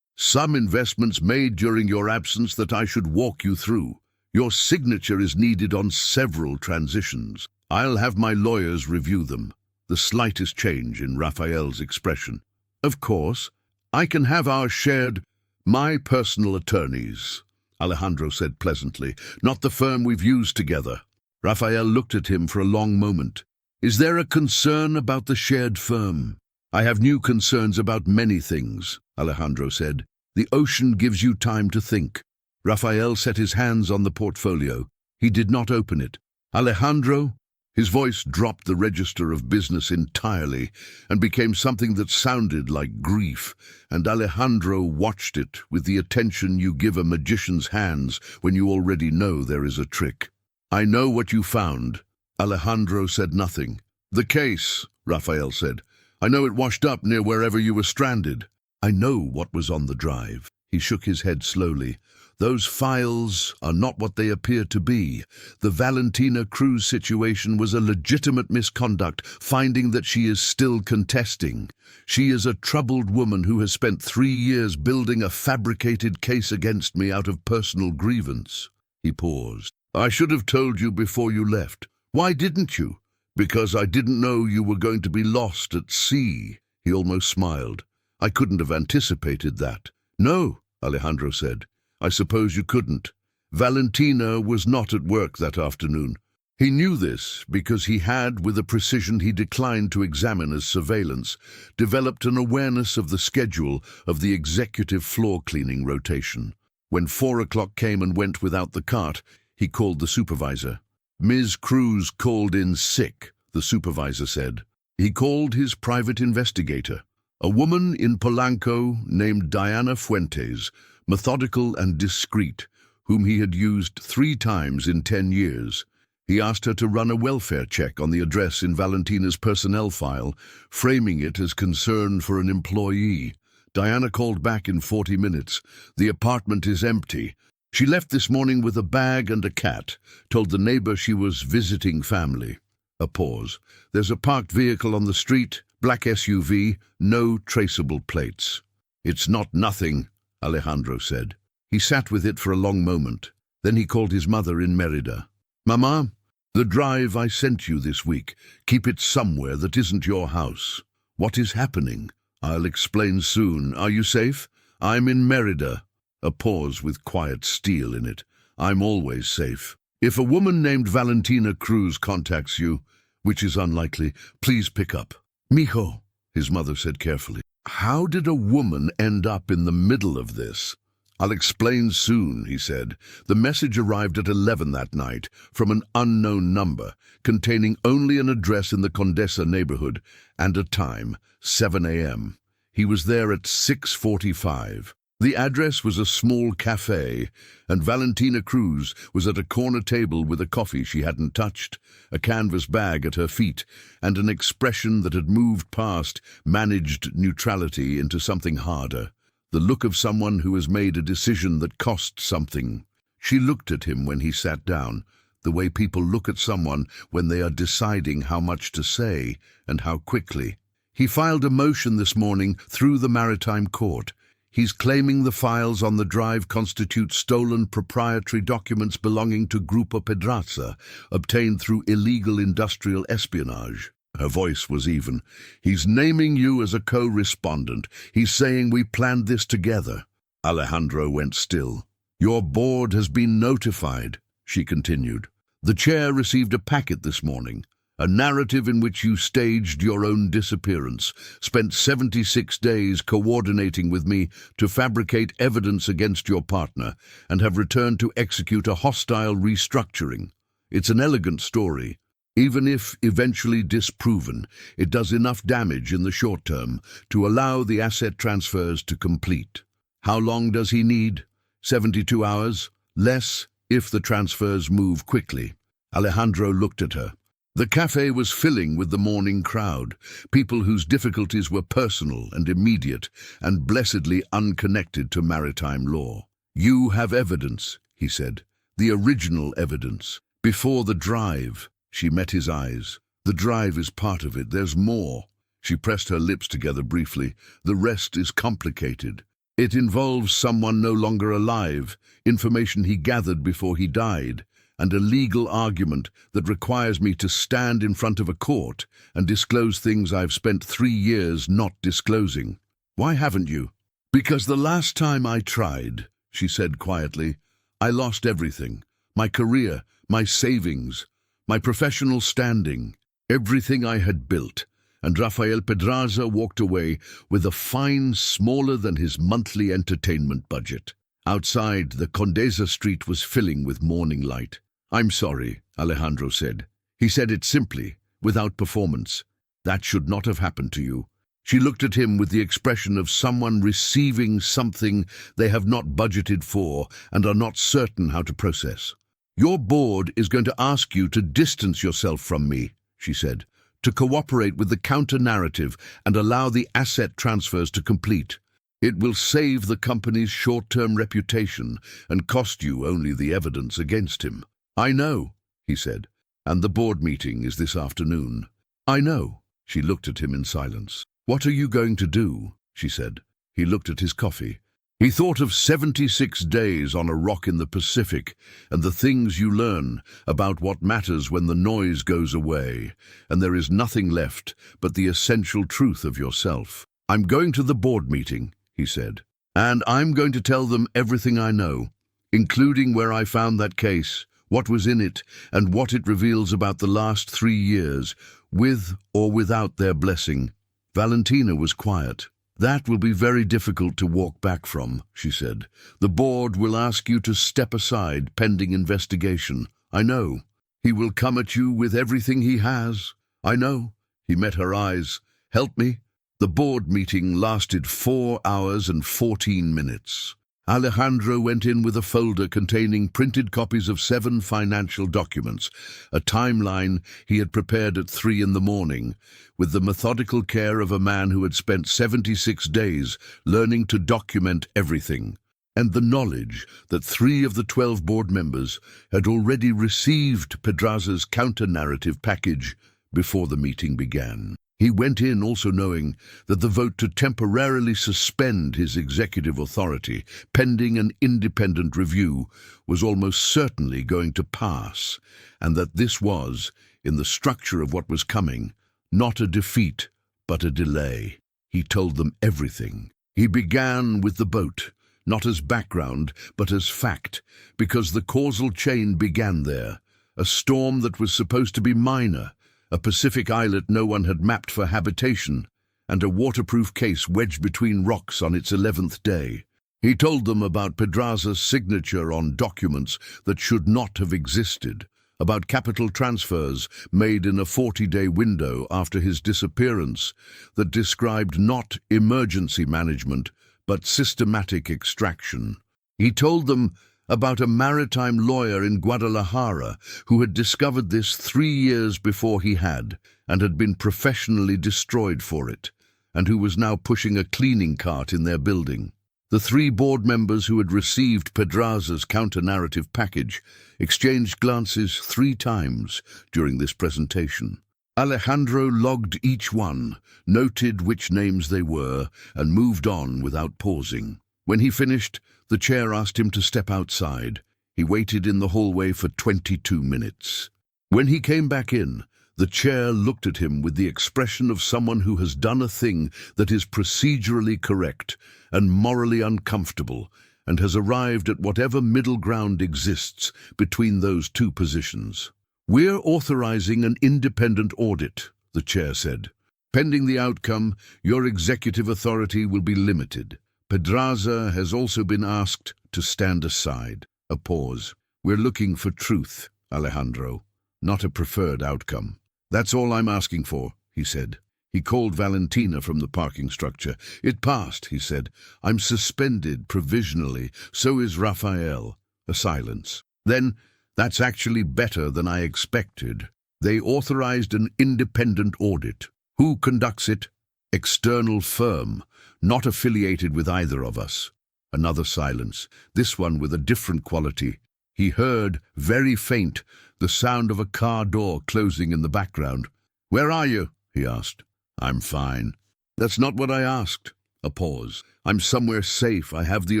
"Some investments made during your absence that I should walk you through. Your signature is needed on several transitions. I'll have my lawyers review them." The slightest change in Rafael's expression. "Of course, I can have our shared, my personal attorneys," Alejandro said pleasantly, "not the firm we've used together." Rafael looked at him for a long moment. "Is there a concern about the shared firm?" "I have new concerns about many things," Alejandro said. "The ocean gives you time to think." Rafael set his hands on the portfolio. He did not open it. "Alejandro?" His voice dropped the register of business entirely and became something that sounded like grief, and Alejandro watched it with the attention you give a magician's hands when you already know there is a trick. "I know what you found." Alejandro said nothing. "The case," Rafael said. "I know it washed up near wherever you were stranded." "I know what was on the drive." He shook his head slowly. "Those files are not what they appear to be. The Valentina Cruz situation was a legitimate misconduct, finding that she is still contesting. She is a troubled woman who has spent 3 years building a fabricated case against me out of personal grievance." He paused. "I should have told you before you left." "Why didn't you?" "Because I didn't know you were going to be lost at sea." He almost smiled. "I couldn't have anticipated that." "No," Alejandro said. "I suppose you couldn't. Valentina was not at work that afternoon." He knew this because he had, with a precision he declined to examine as surveillance, developed an awareness of the schedule of the executive floor cleaning rotation. When 4 o'clock came and went without the cart, he called the supervisor. "Ms. Cruz called in sick," the supervisor said. He called his private investigator, a woman in Polanco named Diana Fuentes, methodical and discreet, whom he had used 3 times in 10 years. He asked her to run a welfare check on the address in Valentina's personnel file, framing it as concern for an employee. Diana called back in 40 minutes. "The apartment is empty. She left this morning with a bag and a cat, told the neighbor she was visiting family." A pause. "There's a parked vehicle on the street, black SUV, no traceable plates." "It's not nothing," Alejandro said. He sat with it for a long moment. Then he called his mother in Merida. "Mama, the drive I sent you this week, keep it somewhere that isn't your house." "What is happening?" "I'll explain soon. Are you safe?" "I'm in Merida." A pause with quiet steel in it. "I'm always safe. If a woman named Valentina Cruz contacts you, which is unlikely, please pick up." "Mijo," his mother said carefully. "How did a woman end up in the middle of this?" "I'll explain soon," he said. The message arrived at 11 that night from an unknown number, containing only an address in the Condesa neighborhood and a time, 7 a.m. He was there at 6:45. The address was a small cafe, and Valentina Cruz was at a corner table with a coffee she hadn't touched, a canvas bag at her feet, and an expression that had moved past managed neutrality into something harder. The look of someone who has made a decision that cost something. She looked at him when he sat down, the way people look at someone when they are deciding how much to say and how quickly. "He filed a motion this morning through the Maritime Court. He's claiming the files on the drive constitute stolen proprietary documents belonging to Grupo Pedraza, obtained through illegal industrial espionage." Her voice was even. "He's naming you as a co-respondent. He's saying we planned this together." Alejandro went still. Your board has been notified, she continued. The chair received a packet this morning, a narrative in which you staged your own disappearance, spent 76 days coordinating with me to fabricate evidence against your partner, and have returned to execute a hostile restructuring. It's an elegant story. Even if eventually disproven, it does enough damage in the short term to allow the asset transfers to complete. How long does he need? 72 hours? Less if the transfers move quickly. Alejandro looked at her. The cafe was filling with the morning crowd, people whose difficulties were personal and immediate and blessedly unconnected to maritime law. You have evidence, he said, the original evidence. Before the drive, she met his eyes. The drive is part of it, there's more. She pressed her lips together briefly. The rest is complicated. It involves someone no longer alive, information he gathered before he died, and a legal argument that requires me to stand in front of a court and disclose things I've spent 3 years not disclosing. Why haven't you? Because the last time I tried, she said quietly, I lost everything. My career, my savings, my professional standing, everything I had built. And Rafael Pedraza walked away with a fine smaller than his monthly entertainment budget. Outside, the Condesa street was filling with morning light. I'm sorry, Alejandro said. He said it simply, without performance. That should not have happened to you. She looked at him with the expression of someone receiving something they have not budgeted for and are not certain how to process. Your board is going to ask you to distance yourself from me, she said, to cooperate with the counter-narrative and allow the asset transfers to complete. It will save the company's short-term reputation and cost you only the evidence against him. I know, he said, and the board meeting is this afternoon. I know. She looked at him in silence. What are you going to do? She said. He looked at his coffee. He thought of 76 days on a rock in the Pacific and the things you learn about what matters when the noise goes away and there is nothing left but the essential truth of yourself. I'm going to the board meeting, he said, and I'm going to tell them everything I know, including where I found that case, what was in it, and what it reveals about the last 3 years, with or without their blessing. Valentina was quiet. That will be very difficult to walk back from, she said. The board will ask you to step aside pending investigation. I know. He will come at you with everything he has. I know. He met her eyes. Help me. The board meeting lasted 4 hours and 14 minutes. Alejandro went in with a folder containing printed copies of 7 financial documents, a timeline he had prepared at 3 a.m, with the methodical care of a man who had spent 76 days learning to document everything, and the knowledge that 3 of the 12 board members had already received Pedraza's counter-narrative package before the meeting began. He went in also knowing that the vote to temporarily suspend his executive authority, pending an independent review, was almost certainly going to pass, and that this was, in the structure of what was coming, not a defeat, but a delay. He told them everything. He began with the boat, not as background, but as fact, because the causal chain began there, a storm that was supposed to be minor, a Pacific islet no one had mapped for habitation, and a waterproof case wedged between rocks on its 11th day. He told them about Pedraza's signature on documents that should not have existed, about capital transfers made in a 40-day window after his disappearance that described not emergency management, but systematic extraction. He told them about a maritime lawyer in Guadalajara who had discovered this 3 years before he had, and had been professionally destroyed for it, and who was now pushing a cleaning cart in their building. The 3 board members who had received Pedraza's counter-narrative package exchanged glances 3 times during this presentation. Alejandro logged each one, noted which names they were, and moved on without pausing. When he finished, the chair asked him to step outside. He waited in the hallway for 22 minutes. When he came back in, the chair looked at him with the expression of someone who has done a thing that is procedurally correct and morally uncomfortable, and has arrived at whatever middle ground exists between those two positions. We're authorizing an independent audit, the chair said. Pending the outcome, your executive authority will be limited. Pedraza has also been asked to stand aside. A pause. We're looking for truth, Alejandro, not a preferred outcome. That's all I'm asking for, he said. He called Valentina from the parking structure. It passed, he said. I'm suspended provisionally. So is Raphael. A silence. Then, that's actually better than I expected. They authorized an independent audit. Who conducts it? External firm, not affiliated with either of us. Another silence, this one with a different quality. He heard, very faint, the sound of a car door closing in the background. Where are you? He asked. I'm fine. That's not what I asked. A pause. I'm somewhere safe. I have the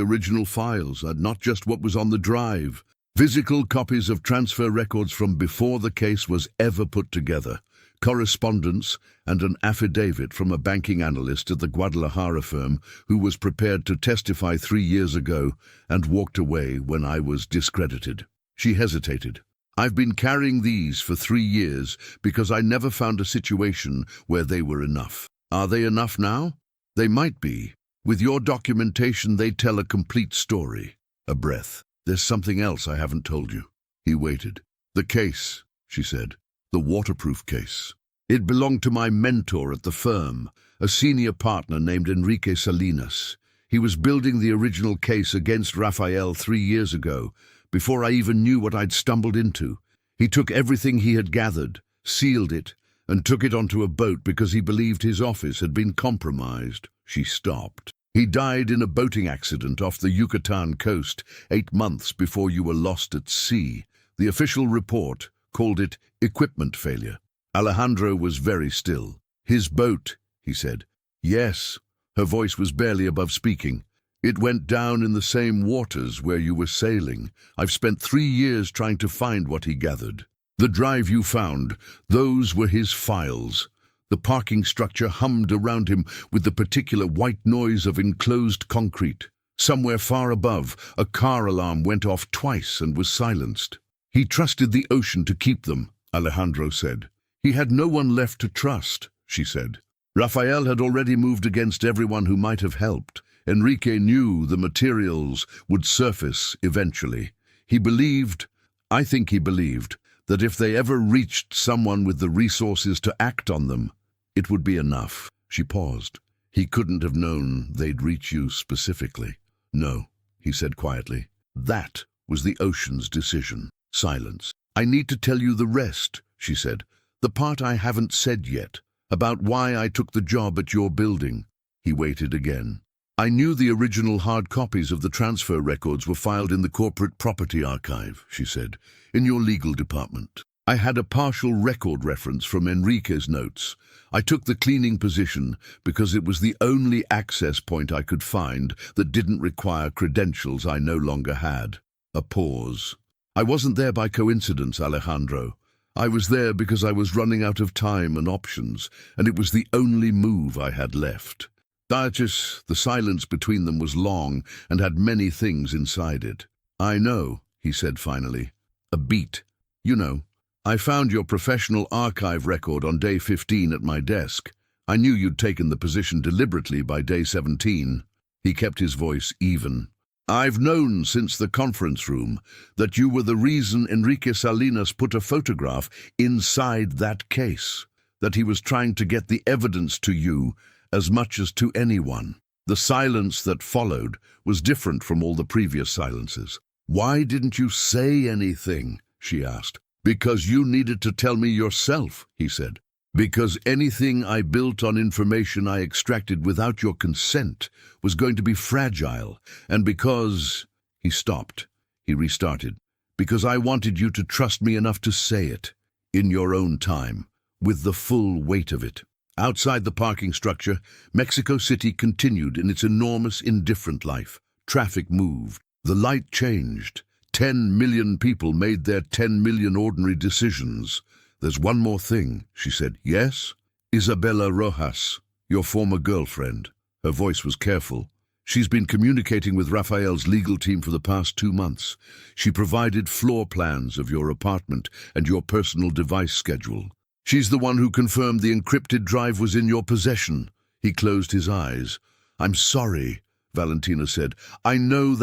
original files, not just what was on the drive. Physical copies of transfer records from before the case was ever put together. Correspondence and an affidavit from a banking analyst at the Guadalajara firm who was prepared to testify 3 years ago and walked away when I was discredited. She hesitated. I've been carrying these for 3 years because I never found a situation where they were enough. Are they enough now? They might be. With your documentation, they tell a complete story. A breath. There's something else I haven't told you. He waited. The case, she said. The waterproof case. It belonged to my mentor at the firm, a senior partner named Enrique Salinas. He was building the original case against Raphael 3 years ago, before I even knew what I'd stumbled into. He took everything he had gathered, sealed it, and took it onto a boat because he believed his office had been compromised. She stopped. He died in a boating accident off the Yucatan coast 8 months before you were lost at sea. The official report called it equipment failure. Alejandro was very still. His boat, he said. Yes. Her voice was barely above speaking. It went down in the same waters where you were sailing. I've spent 3 years trying to find what he gathered. The drive you found, those were his files. The parking structure hummed around him with the particular white noise of enclosed concrete. Somewhere far above, a car alarm went off twice and was silenced. He trusted the ocean to keep them, Alejandro said. He had no one left to trust, she said. Raphael had already moved against everyone who might have helped. Enrique knew the materials would surface eventually. He believed, I think he believed, that if they ever reached someone with the resources to act on them, it would be enough. She paused. He couldn't have known they'd reach you specifically. No, he said quietly. That was the ocean's decision. Silence. I need to tell you the rest, she said. The part I haven't said yet, about why I took the job at your building. He waited again. I knew the original hard copies of the transfer records were filed in the corporate property archive, she said, in your legal department. I had a partial record reference from Enrique's notes. I took the cleaning position because it was the only access point I could find that didn't require credentials I no longer had. A pause. I wasn't there by coincidence, Alejandro. I was there because I was running out of time and options, and it was the only move I had left. Diatis, the silence between them was long and had many things inside it. I know, he said finally. A beat. You know, I found your professional archive record on day 15 at my desk. I knew you'd taken the position deliberately by day 17. He kept his voice even. I've known since the conference room that you were the reason Enrique Salinas put a photograph inside that case, that he was trying to get the evidence to you as much as to anyone. The silence that followed was different from all the previous silences. Why didn't you say anything? She asked. Because you needed to tell me yourself, he said. Because anything I built on information I extracted without your consent was going to be fragile, and because... He stopped. He restarted. Because I wanted you to trust me enough to say it, in your own time, with the full weight of it. Outside the parking structure, Mexico City continued in its enormous, indifferent life. Traffic moved. The light changed. 10 million people made their 10 million ordinary decisions. There's one more thing, she said. Yes? Isabella Rojas, your former girlfriend. Her voice was careful. She's been communicating with Raphael's legal team for the past 2 months. She provided floor plans of your apartment and your personal device schedule. She's the one who confirmed the encrypted drive was in your possession. He closed his eyes. I'm sorry, Valentina said. I know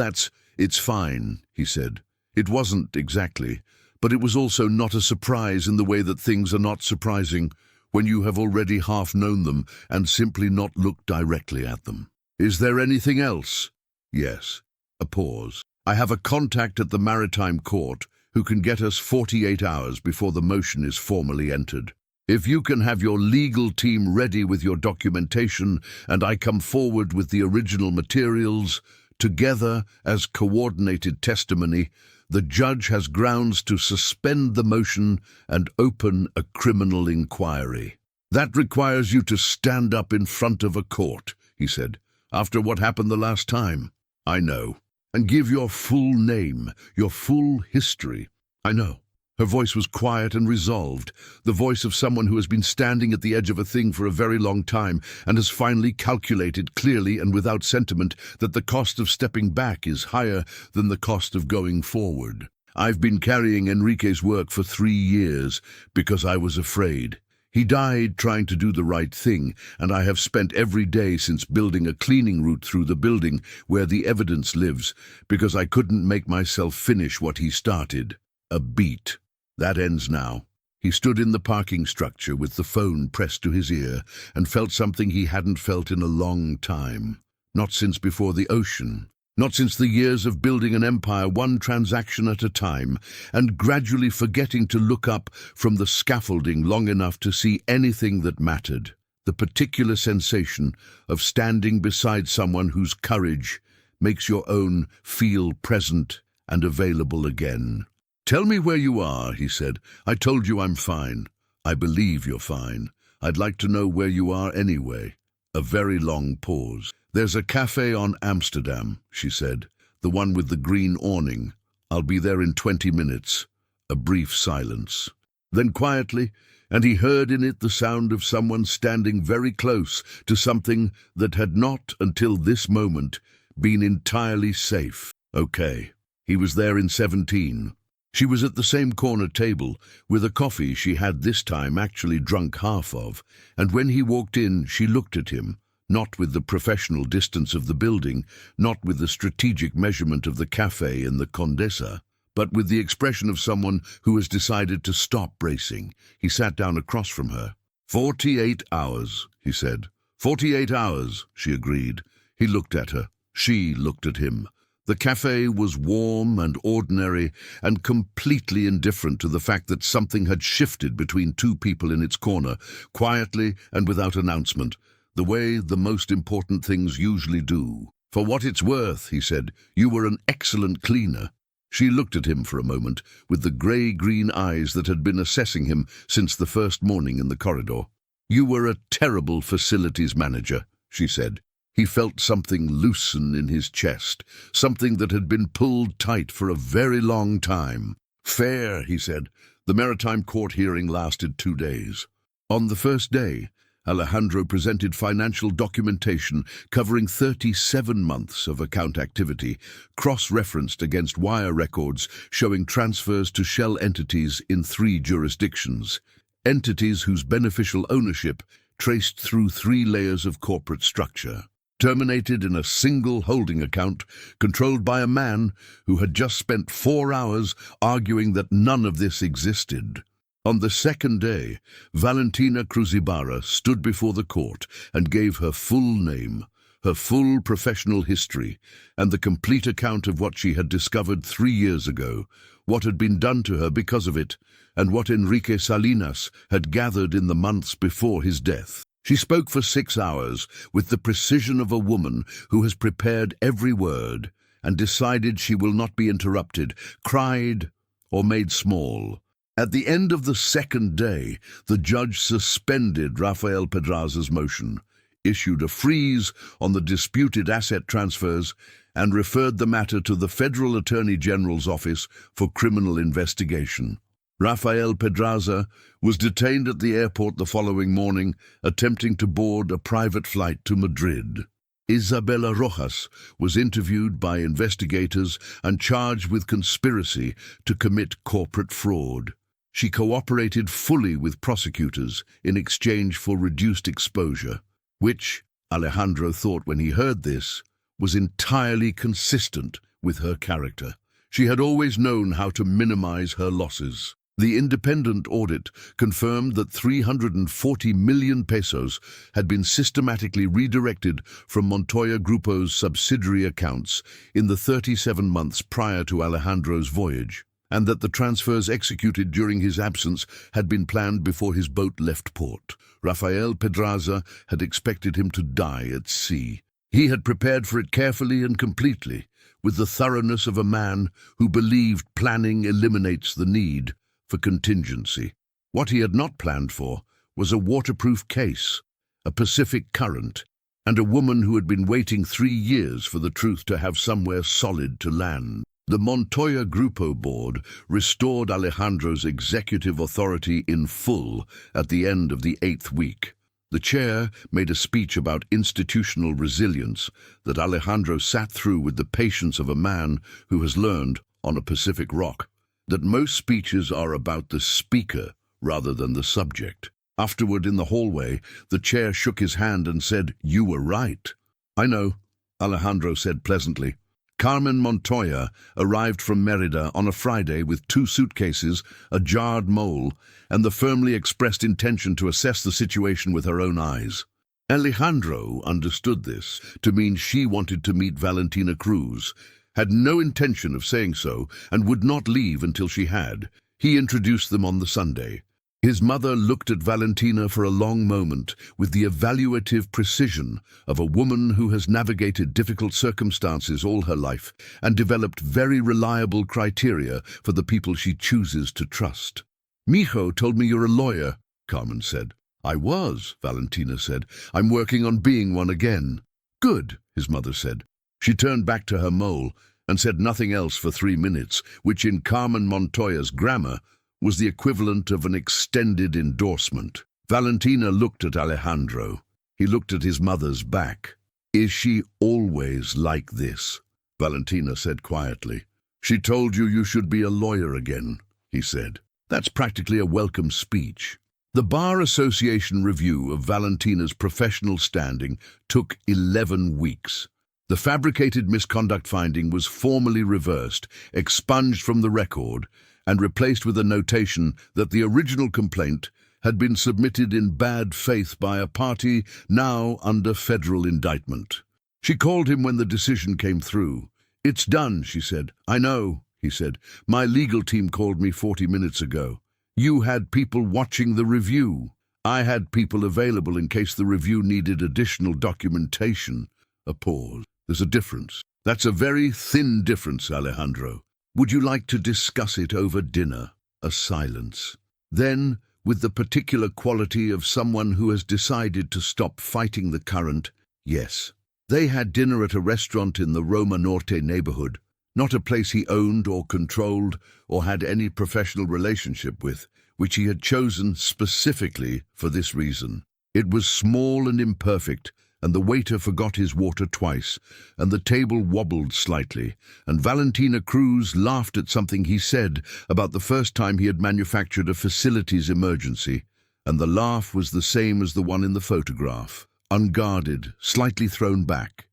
it's fine, he said. It wasn't exactly, but it was also not a surprise in the way that things are not surprising when you have already half known them and simply not looked directly at them. Is there anything else? Yes. A pause. I have a contact at the Maritime Court who can get us 48 hours before the motion is formally entered. If you can have your legal team ready with your documentation and I come forward with the original materials, together as coordinated testimony, the judge has grounds to suspend the motion and open a criminal inquiry. That requires you to stand up in front of a court, he said, after what happened the last time. I know. And give your full name, your full history. I know. Her voice was quiet and resolved, the voice of someone who has been standing at the edge of a thing for a very long time and has finally calculated clearly and without sentiment that the cost of stepping back is higher than the cost of going forward. I've been carrying Enrique's work for 3 years because I was afraid. He died trying to do the right thing, and I have spent every day since building a cleaning route through the building where the evidence lives because I couldn't make myself finish what he started. A beat. That ends now. He stood in the parking structure with the phone pressed to his ear and felt something he hadn't felt in a long time. Not since before the ocean. Not since the years of building an empire one transaction at a time and gradually forgetting to look up from the scaffolding long enough to see anything that mattered. The particular sensation of standing beside someone whose courage makes your own feel present and available again. Tell me where you are, he said. I told you I'm fine. I believe you're fine. I'd like to know where you are anyway. A very long pause. There's a cafe on Amsterdam, she said. The one with the green awning. I'll be there in 20 minutes. A brief silence. Then quietly, and he heard in it the sound of someone standing very close to something that had not, until this moment, been entirely safe. Okay. He was there in 17. She was at the same corner table, with a coffee she had this time actually drunk half of, and when he walked in, she looked at him, not with the professional distance of the building, not with the strategic measurement of the cafe in the Condesa, but with the expression of someone who has decided to stop bracing. He sat down across from her. 48 hours, he said. 48 hours, she agreed. He looked at her. She looked at him. The cafe was warm and ordinary and completely indifferent to the fact that something had shifted between two people in its corner, quietly and without announcement, the way the most important things usually do. For what it's worth, he said, you were an excellent cleaner. She looked at him for a moment with the grey-green eyes that had been assessing him since the first morning in the corridor. You were a terrible facilities manager, she said. He felt something loosen in his chest, something that had been pulled tight for a very long time. Fair, he said. The Maritime Court hearing lasted 2 days. On the first day, Alejandro presented financial documentation covering 37 months of account activity, cross-referenced against wire records showing transfers to shell entities in 3 jurisdictions, entities whose beneficial ownership traced through 3 layers of corporate structure. Terminated in a single holding account controlled by a man who had just spent 4 hours arguing that none of this existed. On the second day, Valentina Cruzibara stood before the court and gave her full name, her full professional history, and the complete account of what she had discovered 3 years ago, what had been done to her because of it, and what Enrique Salinas had gathered in the months before his death. She spoke for 6 hours with the precision of a woman who has prepared every word and decided she will not be interrupted, cried, or made small. At the end of the second day, the judge suspended Rafael Pedraza's motion, issued a freeze on the disputed asset transfers, and referred the matter to the Federal Attorney General's office for criminal investigation. Rafael Pedraza was detained at the airport the following morning, attempting to board a private flight to Madrid. Isabella Rojas was interviewed by investigators and charged with conspiracy to commit corporate fraud. She cooperated fully with prosecutors in exchange for reduced exposure, which, Alejandro thought when he heard this, was entirely consistent with her character. She had always known how to minimize her losses. The independent audit confirmed that 340 million pesos had been systematically redirected from Montoya Grupo's subsidiary accounts in the 37 months prior to Alejandro's voyage, and that the transfers executed during his absence had been planned before his boat left port. Rafael Pedraza had expected him to die at sea. He had prepared for it carefully and completely, with the thoroughness of a man who believed planning eliminates the need for contingency. What he had not planned for was a waterproof case, a Pacific current, and a woman who had been waiting 3 years for the truth to have somewhere solid to land. The Montoya Grupo board restored Alejandro's executive authority in full at the end of the 8th week. The chair made a speech about institutional resilience that Alejandro sat through with the patience of a man who has learned, on a Pacific rock, that most speeches are about the speaker rather than the subject. Afterward, in the hallway, the chair shook his hand and said, "You were right." "I know," Alejandro said pleasantly. Carmen Montoya arrived from Merida on a Friday with 2 suitcases, a jarred mole, and the firmly expressed intention to assess the situation with her own eyes. Alejandro understood this to mean she wanted to meet Valentina Cruz, had no intention of saying so, and would not leave until she had. He introduced them on the Sunday. His mother looked at Valentina for a long moment with the evaluative precision of a woman who has navigated difficult circumstances all her life and developed very reliable criteria for the people she chooses to trust. "Mijo told me you're a lawyer," Carmen said. "I was," Valentina said. "I'm working on being one again." "Good," his mother said. She turned back to her mole and said nothing else for 3 minutes, which in Carmen Montoya's grammar was the equivalent of an extended endorsement. Valentina looked at Alejandro. He looked at his mother's back. "Is she always like this?" Valentina said quietly. "She told you you should be a lawyer again," he said. "That's practically a welcome speech." The Bar Association review of Valentina's professional standing took 11 weeks. The fabricated misconduct finding was formally reversed, expunged from the record, and replaced with a notation that the original complaint had been submitted in bad faith by a party now under federal indictment. She called him when the decision came through. "It's done," she said. "I know," he said. "My legal team called me 40 minutes ago. You had people watching the review. I had people available in case the review needed additional documentation." A pause. "There's a difference." "That's a very thin difference, Alejandro. Would you like to discuss it over dinner?" A silence. Then, with the particular quality of someone who has decided to stop fighting the current, "Yes." They had dinner at a restaurant in the Roma Norte neighborhood, not a place he owned or controlled or had any professional relationship with, which he had chosen specifically for this reason. It was small and imperfect, and the waiter forgot his water twice, and the table wobbled slightly, and Valentina Cruz laughed at something he said about the first time he had manufactured a facilities emergency, and the laugh was the same as the one in the photograph, unguarded, slightly thrown back.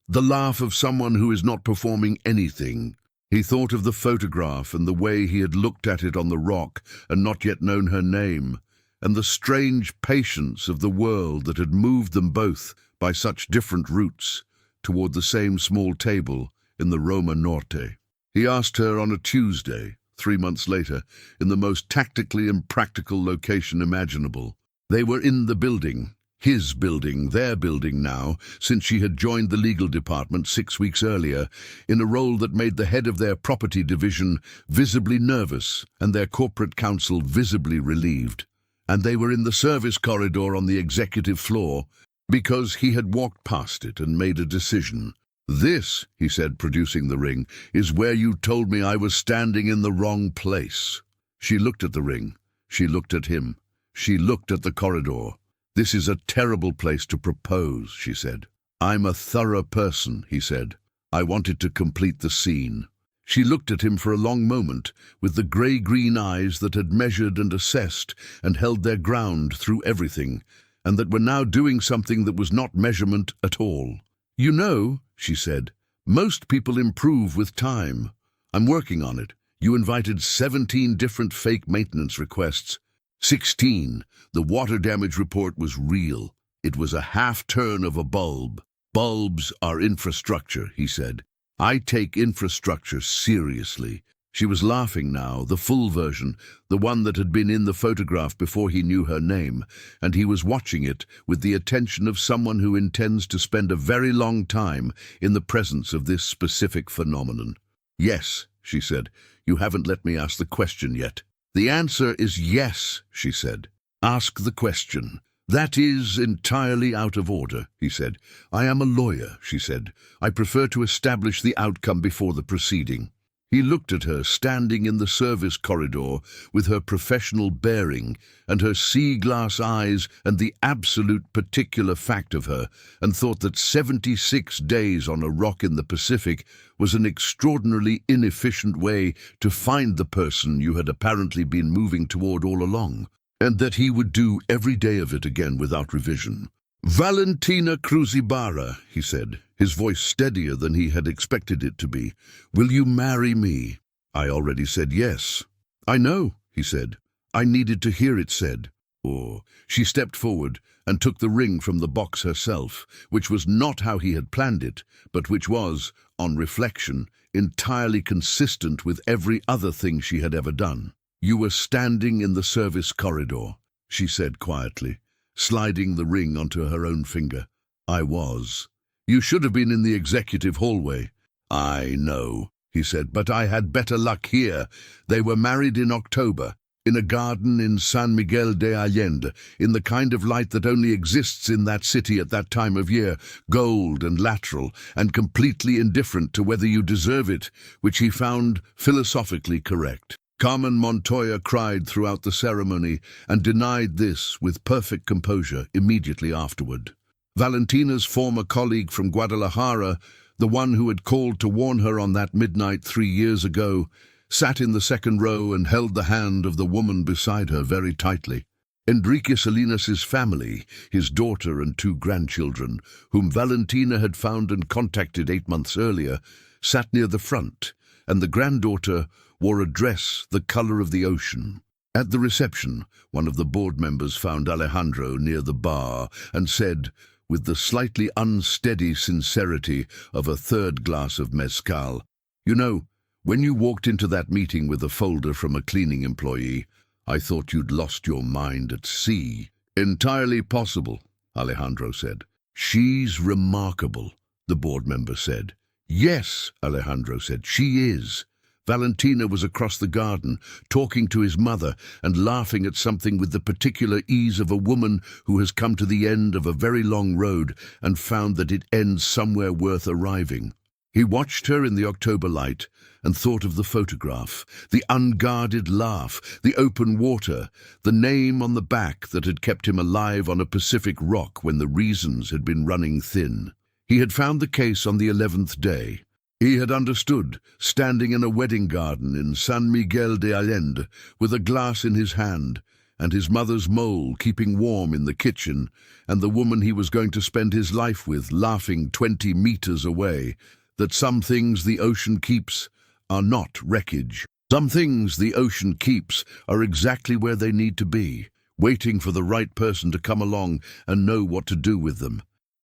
The laugh of someone who is not performing anything. He thought of the photograph and the way he had looked at it on the rock and not yet known her name, and the strange patience of the world that had moved them both by such different routes toward the same small table in the Roma Norte. He asked her on a Tuesday, 3 months later, in the most tactically impractical location imaginable. They were in the building, his building, their building now, since she had joined the legal department 6 weeks earlier, in a role that made the head of their property division visibly nervous and their corporate counsel visibly relieved. And they were in the service corridor on the executive floor, because he had walked past it and made a decision. "This," he said, producing the ring, "is where you told me I was standing in the wrong place." She looked at the ring. She looked at him. She looked at the corridor. "This is a terrible place to propose," she said. I'm a thorough person, he said. I wanted to complete the scene. She looked at him for a long moment, with the grey-green eyes that had measured and assessed and held their ground through everything, and that were now doing something that was not measurement at all. You know, she said, most people improve with time. I'm working on it. You invited 17 different fake maintenance requests. 16. The water damage report was real. It was a half-turn of a bulb. Bulbs are infrastructure, he said. I take infrastructure seriously. She was laughing now, the full version, the one that had been in the photograph before he knew her name, and he was watching it with the attention of someone who intends to spend a very long time in the presence of this specific phenomenon. Yes, she said, you haven't let me ask the question yet. The answer is yes, she said. Ask the question. That is entirely out of order, he said. I am a lawyer, she said. I prefer to establish the outcome before the proceeding. He looked at her, standing in the service corridor, with her professional bearing, and her sea-glass eyes, and the absolute particular fact of her, and thought that 76 days on a rock in the Pacific was an extraordinarily inefficient way to find the person you had apparently been moving toward all along, and that he would do every day of it again without revision. Valentina Cruzibara, he said, his voice steadier than he had expected it to be. Will you marry me? I already said yes. I know, he said. I needed to hear it said. She stepped forward and took the ring from the box herself, which was not how he had planned it, but which was, on reflection, entirely consistent with every other thing she had ever done. You were standing in the service corridor, she said quietly, sliding the ring onto her own finger. I was. You should have been in the executive hallway. I know, he said, but I had better luck here. They were married in October, in a garden in San Miguel de Allende, in the kind of light that only exists in that city at that time of year, gold and lateral, and completely indifferent to whether you deserve it, which he found philosophically correct. Carmen Montoya cried throughout the ceremony and denied this with perfect composure immediately afterward. Valentina's former colleague from Guadalajara, the one who had called to warn her on that midnight 3 years ago, sat in the second row and held the hand of the woman beside her very tightly. Enrique Salinas's family, his daughter and 2 grandchildren, whom Valentina had found and contacted 8 months earlier, sat near the front, and the granddaughter wore a dress the color of the ocean. At the reception, one of the board members found Alejandro near the bar and said, with the slightly unsteady sincerity of a 3rd glass of mezcal, "You know, when you walked into that meeting with a folder from a cleaning employee, I thought you'd lost your mind at sea." "Entirely possible," Alejandro said. "She's remarkable," the board member said. "Yes," Alejandro said, "she is." Valentina was across the garden, talking to his mother and laughing at something with the particular ease of a woman who has come to the end of a very long road and found that it ends somewhere worth arriving. He watched her in the October light and thought of the photograph, the unguarded laugh, the open water, the name on the back that had kept him alive on a Pacific rock when the reasons had been running thin. He had found the case on the 11th day. He had understood, standing in a wedding garden in San Miguel de Allende, with a glass in his hand, and his mother's mole keeping warm in the kitchen, and the woman he was going to spend his life with laughing 20 meters away, that some things the ocean keeps are not wreckage. Some things the ocean keeps are exactly where they need to be, waiting for the right person to come along and know what to do with them.